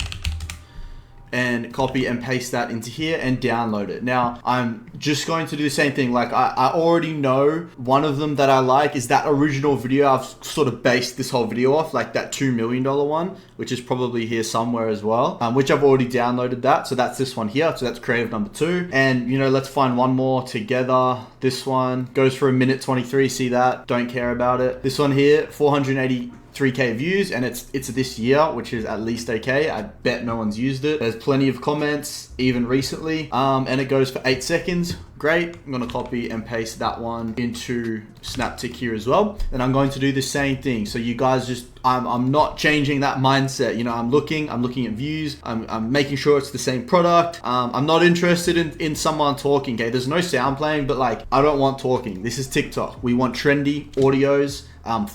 A: and copy and paste that into here and download it. Now I'm just going to do the same thing. Like I already know one of them that I like is that original video. I've sort of based this whole video off, like that $2 million one, which is probably here somewhere as well, which I've already downloaded that. So that's this one here. So that's creative number 2. And you know, let's find one more together. This one goes for 1:23. See that? Don't care about it. This one here, 483K views, and it's this year, which is at least okay. I bet no one's used it. There's plenty of comments, even recently, and it goes for 8 seconds. Great. I'm going to copy and paste that one into Snaptic here as well. And I'm going to do the same thing. So you guys just, I'm not changing that mindset. You know, I'm looking at views. I'm making sure it's the same product. I'm not interested in someone talking. Okay. There's no sound playing, but like, I don't want talking. This is TikTok. We want trendy audios.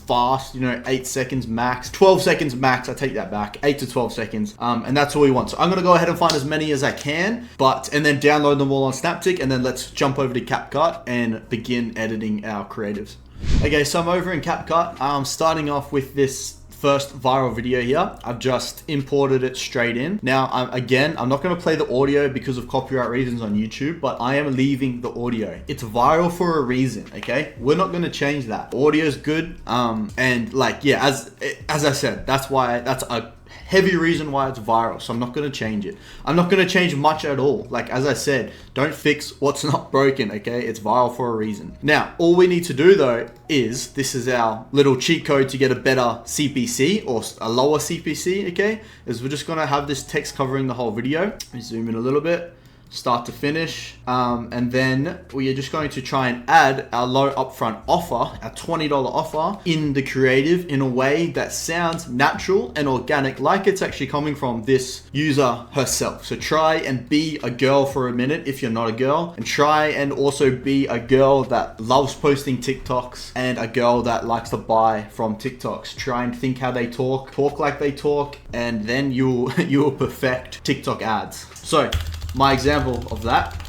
A: Fast, you know, 8 seconds max, 12 seconds max. I take that back, 8 to 12 seconds. And that's all we want. So I'm going to go ahead and find as many as I can, and then download them all on Snaptic. And then let's jump over to CapCut and begin editing our creatives. Okay, so I'm over in CapCut. I'm starting off with this first viral video here. I've just imported it straight in. Now, I'm not going to play the audio because of copyright reasons on YouTube, but I am leaving the audio. It's viral for a reason, okay? We're not going to change that. Audio is good. And like, yeah, as I said, that's a heavy reason why it's viral. So I'm not going to change it. I'm not going to change much at all. Like, as I said, don't fix what's not broken, okay? It's viral for a reason. Now, all we need to do though is, this is our little cheat code to get a better CPC or a lower CPC, okay? Is we're just going to have this text covering the whole video. Let me zoom in a little bit. Start to finish, and then we are just going to try and add our low upfront offer, our $20 offer, in the creative in a way that sounds natural and organic, like it's actually coming from this user herself. So try and be a girl for a minute if you're not a girl, and try and also be a girl that loves posting TikToks and a girl that likes to buy from TikToks. Try and think how they talk like they talk, and then you will perfect TikTok ads. So my example of that,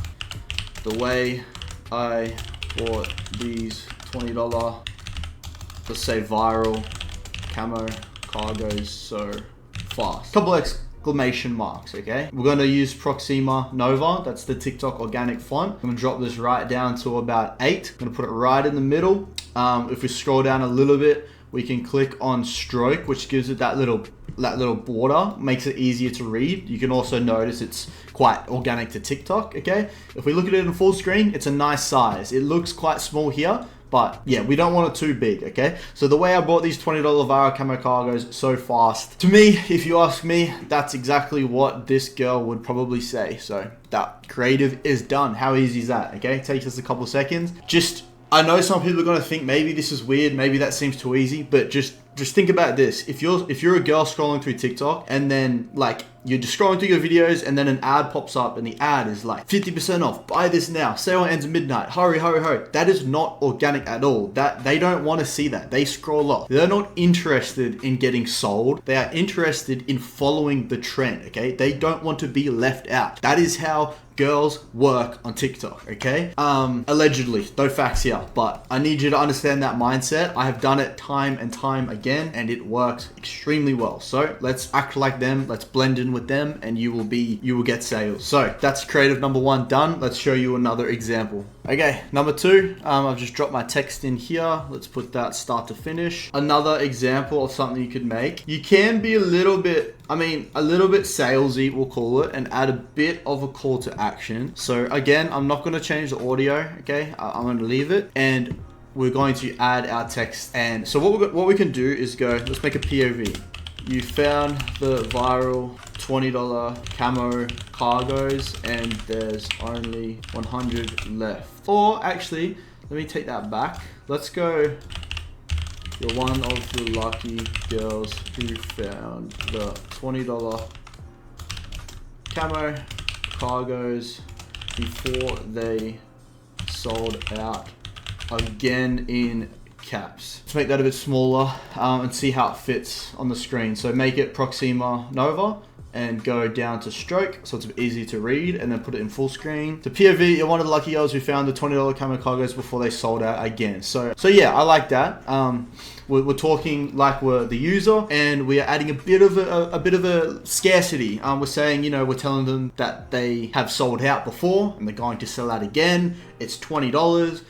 A: the way I bought these $20, let's say viral camo cargos so fast. Couple exclamation marks, okay? We're going to use Proxima Nova. That's the TikTok organic font. I'm going to drop this right down to about 8. I'm going to put it right in the middle. If we scroll down a little bit, we can click on stroke, which gives it that little border, makes it easier to read. You can also notice it's quite organic to TikTok, okay? If we look at it in full screen, it's a nice size. It looks quite small here, but yeah, we don't want it too big, okay? So the way I bought these $20 viral camo cargos so fast, to me, if you ask me, that's exactly what this girl would probably say. So that creative is done. How easy is that, okay? It takes us a couple seconds. I know some people are going to think maybe this is weird, maybe that seems too easy, but just think about this. If you're a girl scrolling through TikTok and then like you're just scrolling through your videos and then an ad pops up and the ad is like 50% off, buy this now, sale ends at midnight, hurry, hurry, hurry. That is not organic at all. That they don't want to see that. They scroll off. They're not interested in getting sold. They are interested in following the trend, okay? They don't want to be left out. That is how girls work on TikTok, okay? Allegedly, no facts here, but I need you to understand that mindset. I have done it time and time again, and it works extremely well. So let's act like them, let's blend in with them, and you will get sales. So that's creative number 1 done. Let's show you another example. Okay, number 2, I've just dropped my text in here. Let's put that start to finish. Another example of something you could make. You can be a little bit salesy, we'll call it, and add a bit of a call to action. So again, I'm not going to change the audio, okay? I'm going to leave it, and we're going to add our text. And so what we can do is let's make a POV. You found the viral $20 camo cargos and there's only 100 left. Or actually, let me take that back. Let's go. You're one of the lucky girls who found the $20 camo cargos before they sold out, again in caps. Let's make that a bit smaller and see how it fits on the screen. So make it Proxima Nova and go down to stroke so it's easy to read, and then put it in full screen. To POV, you're one of the lucky girls who found the $20 camo cargos before they sold out again. So yeah, I like that. We're talking like we're the user, and we are adding a bit of a scarcity. We're saying, you know, we're telling them that they have sold out before and they're going to sell out again. It's $20.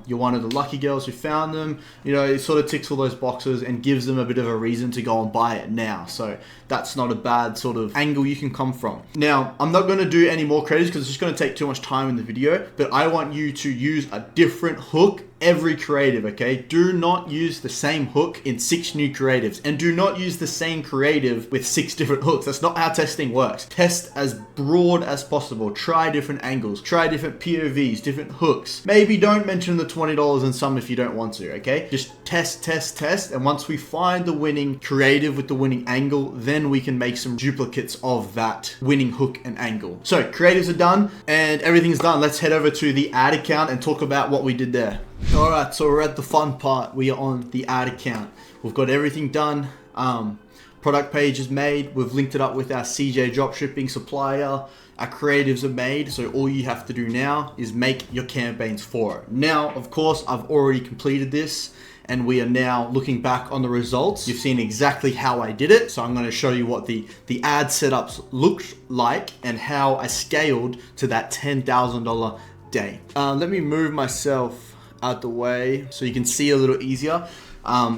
A: You're one of the lucky girls who found them. You know, it sort of ticks all those boxes and gives them a bit of a reason to go and buy it now. So that's not a bad sort of angle you can come from. Now, I'm not going to do any more creatives because it's just going to take too much time in the video, but I want you to use a different hook every creative, okay? Do not use the same hook in 6 new creatives, and do not use the same creative with 6 different hooks. That's not how testing works. Test as broad as possible. Try different angles, try different POVs, different hooks. Maybe don't mention the $20 in some if you don't want to, okay? Just test, and once we find the winning creative with the winning angle, then we can make some duplicates of that winning hook and angle. So creatives are done and everything's done. Let's head over to the ad account and talk about what we did there. All right, so we're at the fun part. We are on the ad account. We've got everything done. Product page is made. We've linked it up with our CJ Dropshipping supplier. Our creatives are made. So all you have to do now is make your campaigns for it. Now, of course, I've already completed this, and we are now looking back on the results. You've seen exactly how I did it. So I'm going to show you what the ad setups looked like and how I scaled to that $10,000 day. Let me move myself out the way so you can see a little easier.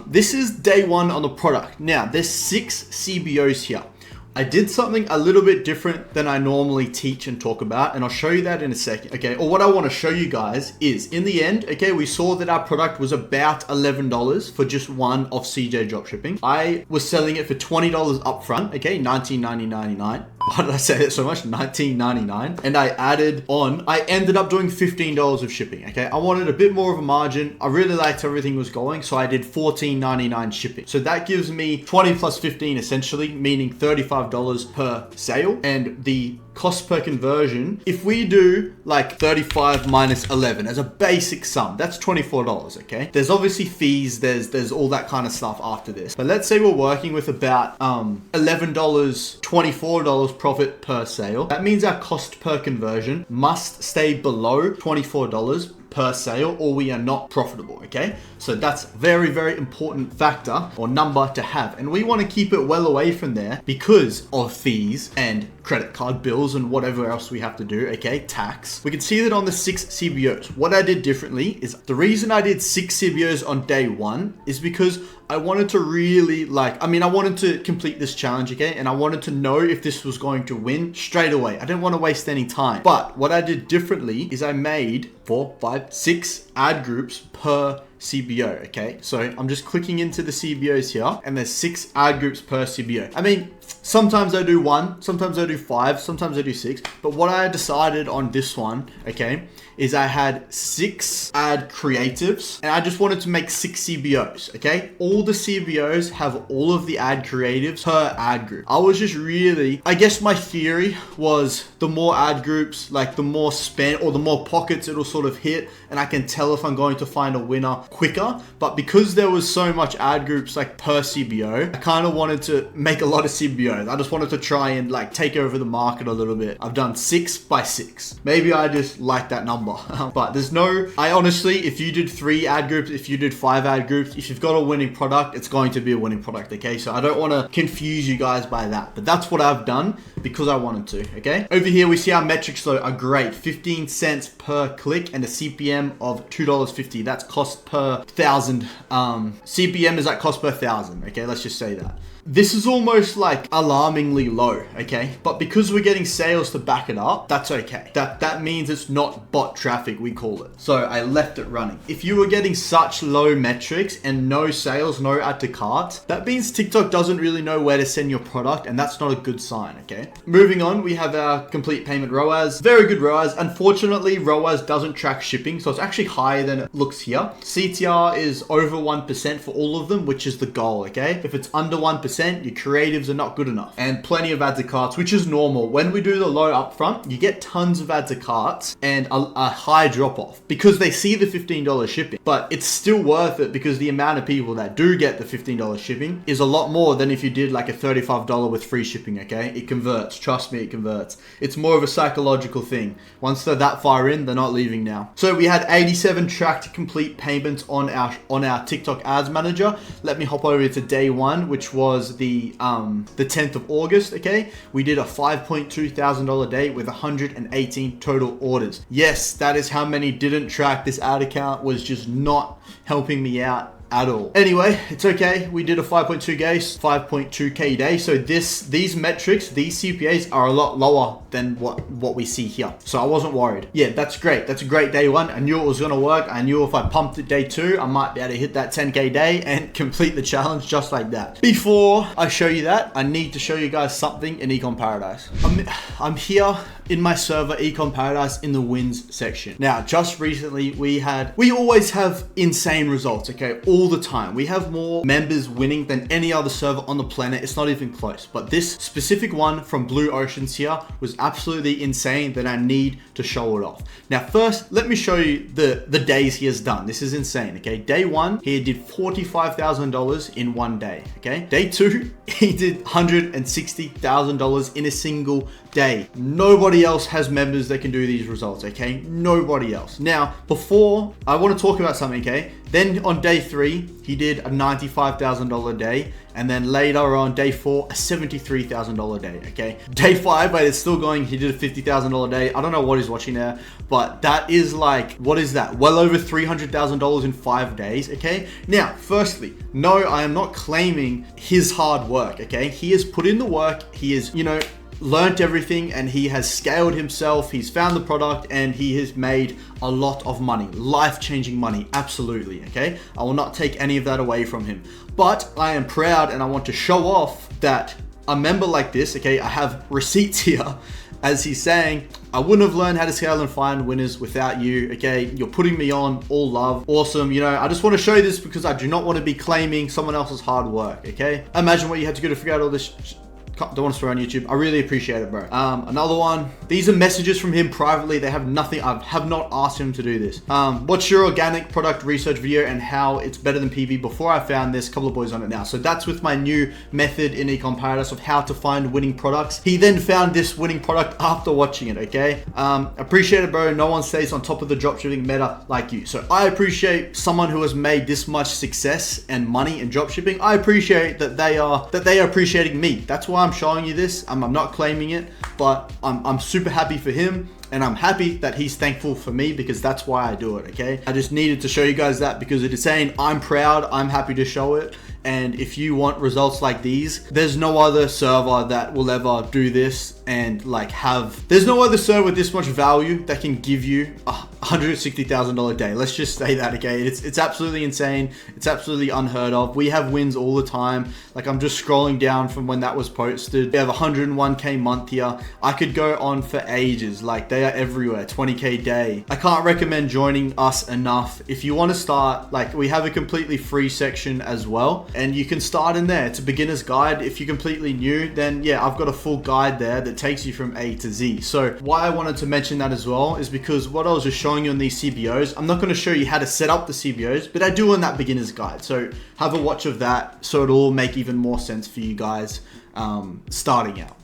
A: This is day 1 on the product. Now there's 6 CBOs here. I did something a little bit different than I normally teach and talk about, and I'll show you that in a second, okay? Or what I want to show you guys is, in the end, okay, we saw that our product was about $11 for just one of CJ Dropshipping. I was selling it for $20 upfront, okay, $19.99. Why did I say that so much? $19.99. And I ended up doing $15 of shipping, okay? I wanted a bit more of a margin. I really liked how everything was going, so I did $14.99 shipping. So that gives me 20 plus 15 essentially, meaning $35 per sale. And the cost per conversion, if we do like 35 minus 11 as a basic sum, that's $24, okay? There's obviously fees, there's all that kind of stuff after this. But let's say we're working with about $11, $24 profit per sale. That means our cost per conversion must stay below $24 per sale, or we are not profitable, okay? So that's very, very important factor or number to have. And we want to keep it well away from there because of fees and credit card bills and whatever else we have to do, okay? Tax. We can see that on the 6 CBOs. What I did differently is, the reason I did 6 CBOs on day 1 is because I wanted to really I wanted to complete this challenge, okay? And I wanted to know if this was going to win straight away. I didn't want to waste any time. But what I did differently is I made 4, 5, 6 ad groups per CBO, okay? So I'm just clicking into the CBOs here, and there's 6 ad groups per CBO. I mean, sometimes I do 1, sometimes I do 5, sometimes I do 6. But what I decided on this one, okay, is I had 6 ad creatives, and I just wanted to make 6 CBOs, okay? All the CBOs have all of the ad creatives per ad group. I was just really, I guess my theory was the more ad groups, like the more spend or the more pockets it'll sort of hit, and I can tell if I'm going to find a winner quicker. But because there was so much ad groups like per CBO, I kind of wanted to make a lot of CBOs. I just wanted to try and like take over the market a little bit. I've done 6 by 6. Maybe I just like that number. But there's no, I honestly, if you did 3 ad groups, if you did 5 ad groups, if you've got a winning product, it's going to be a winning product, okay? So I don't want to confuse you guys by that, but that's what I've done because I wanted to, okay? Over here, we see our metrics though are great. 15 cents per click and a CPM of $2.50. That's cost per 1,000. CPM is like cost per 1,000, okay? Let's just say that. This is almost like alarmingly low, okay? But because we're getting sales to back it up, that's okay. That means it's not bot traffic, we call it. So I left it running. If you were getting such low metrics and no sales, no add to carts, that means TikTok doesn't really know where to send your product, and that's not a good sign, okay? Moving on, we have our complete payment ROAS. Very good ROAS. Unfortunately, ROAS doesn't track shipping, so it's actually higher than it looks here. CTR is over 1% for all of them, which is the goal, okay? If it's under 1%, your creatives are not good enough. And plenty of add to carts, which is normal. When we do the low upfront, you get tons of add to carts and a high drop off because they see the $15 shipping. But it's still worth it because the amount of people that do get the $15 shipping is a lot more than if you did like a $35 with free shipping, okay? It converts. Trust me, it converts. It's more of a psychological thing. Once they're that far in, they're not leaving now. So we had 87 tracked complete payments on our TikTok ads manager. Let me hop over to day one, which was the 10th of August, okay? We did a $5.2 thousand day with 118 total orders. Yes, that is how many didn't track. This ad account was just not helping me out at all. Anyway, it's okay. We did a 5.2K day. So these metrics, these CPAs are a lot lower than what we see here. So I wasn't worried. Yeah, that's great. That's a great day one. I knew it was gonna work. I knew if I pumped it day two, I might be able to hit that 10K day and complete the challenge just like that. Before I show you that, I need to show you guys something in Ecom Paradise. I'm here in my server Ecom Paradise in the wins section. Now, just recently we always have insane results, okay? All the time. We have more members winning than any other server on the planet. It's not even close. But this specific one from Blue Oceans here was absolutely insane that I need to show it off. Now, first, let me show you the days he has done. This is insane, okay? Day one, he did $45,000 in one day, okay? Day two, he did $160,000 in a single day. Nobody else has members that can do these results, okay? Nobody else. Now, before, I want to talk about something, okay? Then on day three, he did a $95,000 day. And then later on day four, a $73,000 day, okay? Day five, but it's still going, he did a $50,000 day. I don't know what he's watching there, but that is like, what is that? Well over $300,000 in 5 days, okay? Now, firstly, no, I am not claiming his hard work, okay? He has put in the work. He is, learned everything and he has scaled himself. He's found the product and he has made a lot of money, life-changing money, absolutely, okay? I will not take any of that away from him, but I am proud and I want to show off that a member like this, okay, I have receipts here, as he's saying, I wouldn't have learned how to scale and find winners without you, okay? You're putting me on, all love, awesome. I just want to show you this because I do not want to be claiming someone else's hard work, okay? Imagine what you had to go to figure out all this don't want to swear on YouTube. I really appreciate it, bro. Another one. These are messages from him privately. They have nothing. I have not asked him to do this. What's your organic product research video and how it's better than PB? Before I found this, couple of boys on it now. So that's with my new method in Ecom Paradise of how to find winning products. He then found this winning product after watching it, okay? Appreciate it, bro. No one stays on top of the dropshipping meta like you. So I appreciate someone who has made this much success and money in dropshipping. I appreciate that they are appreciating me. That's why I'm showing you this. I'm not claiming it, but I'm super happy for him and I'm happy that he's thankful for me because that's why I do it, okay? I just needed to show you guys that because it is saying I'm proud, I'm happy to show it. And if you want results like these, there's no other server that will ever do this and there's no other server with this much value that can give you a $160,000 day. Let's just say that, okay? It's absolutely insane. It's absolutely unheard of. We have wins all the time. I'm just scrolling down from when that was posted. We have 101K month here. I could go on for ages. They are everywhere. 20K day. I can't recommend joining us enough. If you want to start, we have a completely free section as well. And you can start in there. It's a beginner's guide. If you're completely new, then yeah, I've got a full guide there that takes you from A to Z. So why I wanted to mention that as well is because what I was just showing you on these CBOs, I'm not going to show you how to set up the CBOs, but I do in that beginner's guide. So have a watch of that so it'll make even more sense for you guys starting out.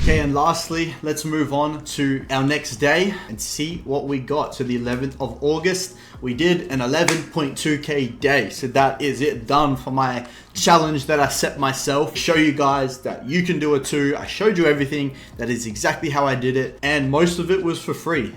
A: Okay, and lastly, let's move on to our next day and see what we got. So the 11th of August, we did an 11.2K day. So that is it, done for my challenge that I set myself. Show you guys that you can do it too. I showed you everything. That is exactly how I did it, and most of it was for free.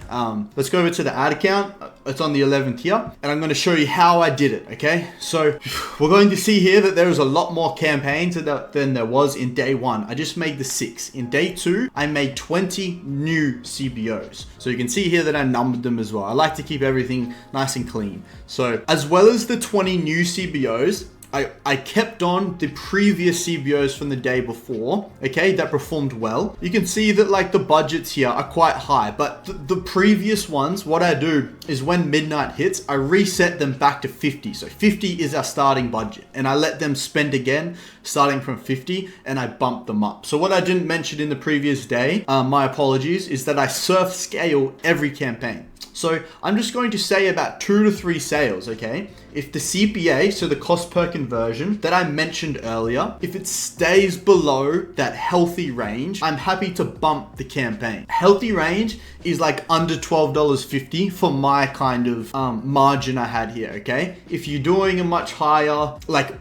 A: Let's go over to the ad account. It's on the 11th here, and I'm going to show you how I did it. Okay, so we're going to see here that there is a lot more campaigns than there was in day one. I just made the 6. In day 2, I made 20 new CBOs. So you can see here that I numbered them as well. I like to keep everything nice and clean. So as well as the 20 new CBOs, I kept on the previous CBOs from the day before, okay, that performed well. You can see that like the budgets here are quite high, but the previous ones, what I do is when midnight hits, I reset them back to 50. So 50 is our starting budget, and I let them spend again starting from 50, and I bump them up. So what I didn't mention in the previous day, my apologies, is that I surf scale every campaign. So I'm just going to say about 2 to 3 sales, okay? If the CPA, so the cost per conversion that I mentioned earlier, if it stays below that healthy range, I'm happy to bump the campaign. Healthy range is like under $12.50 for my kind of margin I had here, okay? If you're doing a much higher like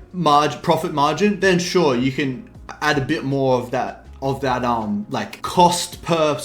A: profit margin, then sure, you can add a bit more of that like cost per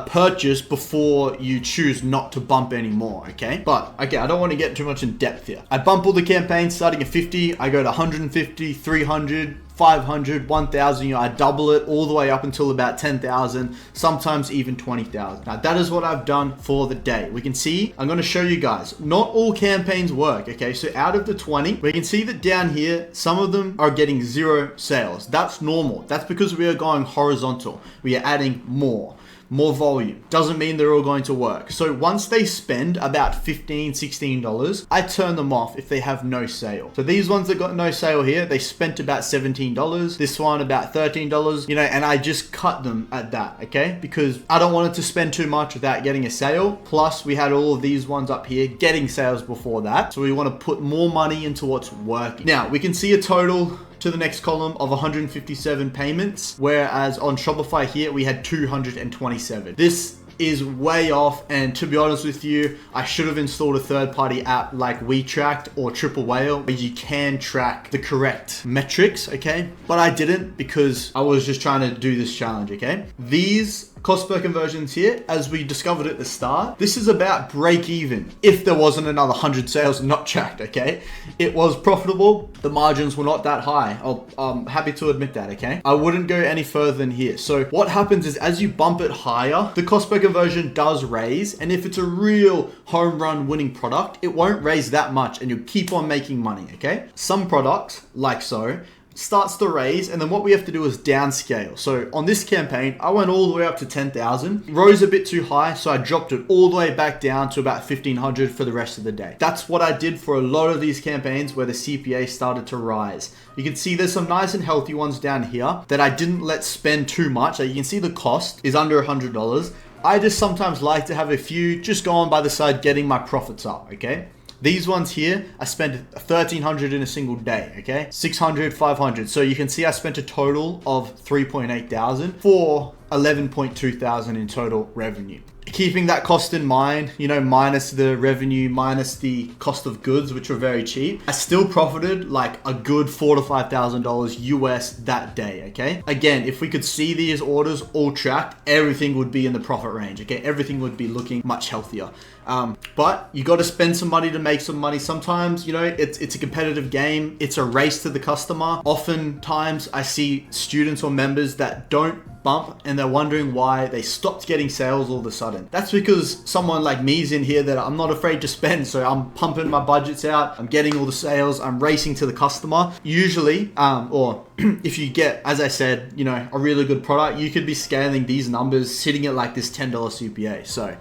A: purchase before you choose not to bump anymore, okay? But okay, I don't want to get too much in depth here. I bump all the campaigns starting at 50, I go to 150, 300, 500, 1,000, I double it all the way up until about 10,000, sometimes even 20,000. Now that is what I've done for the day. We can see, I'm going to show you guys, not all campaigns work, okay? So out of the 20, we can see that down here, some of them are getting 0 sales. That's normal. That's because we are going horizontal. We are adding more volume. Doesn't mean they're all going to work. So once they spend about $15, $16, I turn them off if they have no sale. So these ones that got no sale here, they spent about $17. This one about $13, and I just cut them at that, okay? Because I don't want it to spend too much without getting a sale. Plus we had all of these ones up here getting sales before that. So we want to put more money into what's working. Now we can see a total to the next column of 157 payments, whereas on Shopify here we had 227. This is way off, and to be honest with you, I should have installed a third-party app like WeTracked or Triple Whale where you can track the correct metrics, okay? But I didn't because I was just trying to do this challenge, okay? These cost per conversions here, as we discovered at the start, this is about break even if there wasn't another 100 sales not tracked, okay? It was profitable. The margins were not that high. I'm happy to admit that, okay? I wouldn't go any further than here. So what happens is as you bump it higher, the cost per conversion does raise. And if it's a real home run winning product, it won't raise that much and you'll keep on making money, okay? Some products, like so, starts to raise, and then what we have to do is downscale. So on this campaign, I went all the way up to 10,000, rose a bit too high, so I dropped it all the way back down to about 1,500 for the rest of the day. That's what I did for a lot of these campaigns where the CPA started to rise. You can see there's some nice and healthy ones down here that I didn't let spend too much. So you can see the cost is under $100. I just sometimes like to have a few just go on by the side, getting my profits up, okay? These ones here, I spent 1,300 in a single day, okay? 600, 500. So you can see I spent a total of 3.8 thousand for 11.2 thousand in total revenue. Keeping that cost in mind, minus the revenue, minus the cost of goods, which were very cheap, I still profited like a good $4,000 to $5,000 US that day, okay? Again, if we could see these orders all tracked, everything would be in the profit range, okay? Everything would be looking much healthier. But you got to spend some money to make some money. Sometimes, it's a competitive game. It's a race to the customer. Oftentimes I see students or members that don't bump and they're wondering why they stopped getting sales all of a sudden. That's because someone like me is in here that I'm not afraid to spend. So I'm pumping my budgets out. I'm getting all the sales. I'm racing to the customer. Usually, or if you get, as I said, a really good product, you could be scaling these numbers, sitting at like this $10 CPA. So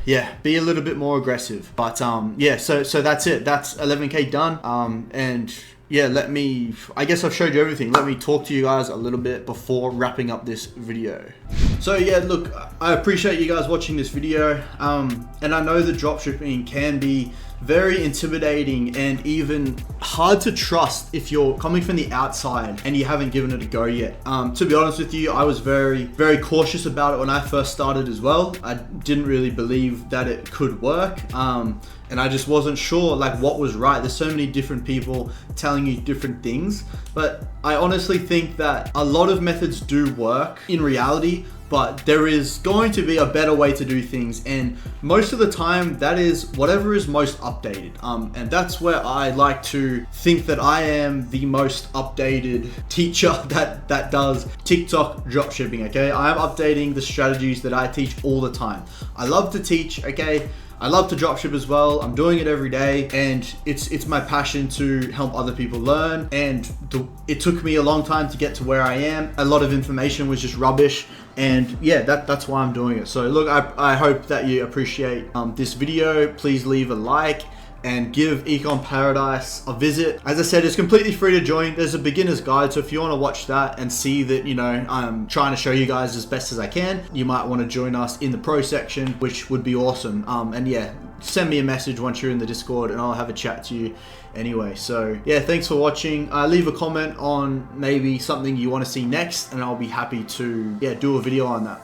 A: yeah, be a little bit more aggressive. But yeah, so that's it. That's 11K done. And yeah, I guess I've showed you everything. Let me talk to you guys a little bit before wrapping up this video. So yeah, look, I appreciate you guys watching this video. And I know that dropshipping can be very intimidating and even hard to trust if you're coming from the outside and you haven't given it a go yet. To be honest with you, I was very, very cautious about it when I first started as well. I didn't really believe that it could work. and I just wasn't sure like what was right. There's so many different people telling you different things, but I honestly think that a lot of methods do work in reality, but there is going to be a better way to do things, and most of the time that is whatever is most updated. And that's where I like to think that I am the most updated teacher that does TikTok dropshipping, okay? I am updating the strategies that I teach all the time. I love to teach, okay? I love to dropship as well. I'm doing it every day, and it's my passion to help other people learn. And it took me a long time to get to where I am. A lot of information was just rubbish, and yeah, that's why I'm doing it. So look, I hope that you appreciate this video. Please leave a like and give Ecom Paradise a visit. As I said, it's completely free to join. There's a beginner's guide, so if you want to watch that and see that, you know, I'm trying to show you guys as best as I can, you might want to join us in the pro section, which would be awesome. And yeah, send me a message once you're in the Discord and I'll have a chat to you anyway. So yeah, thanks for watching. Leave a comment on maybe something you want to see next, and I'll be happy to do a video on that.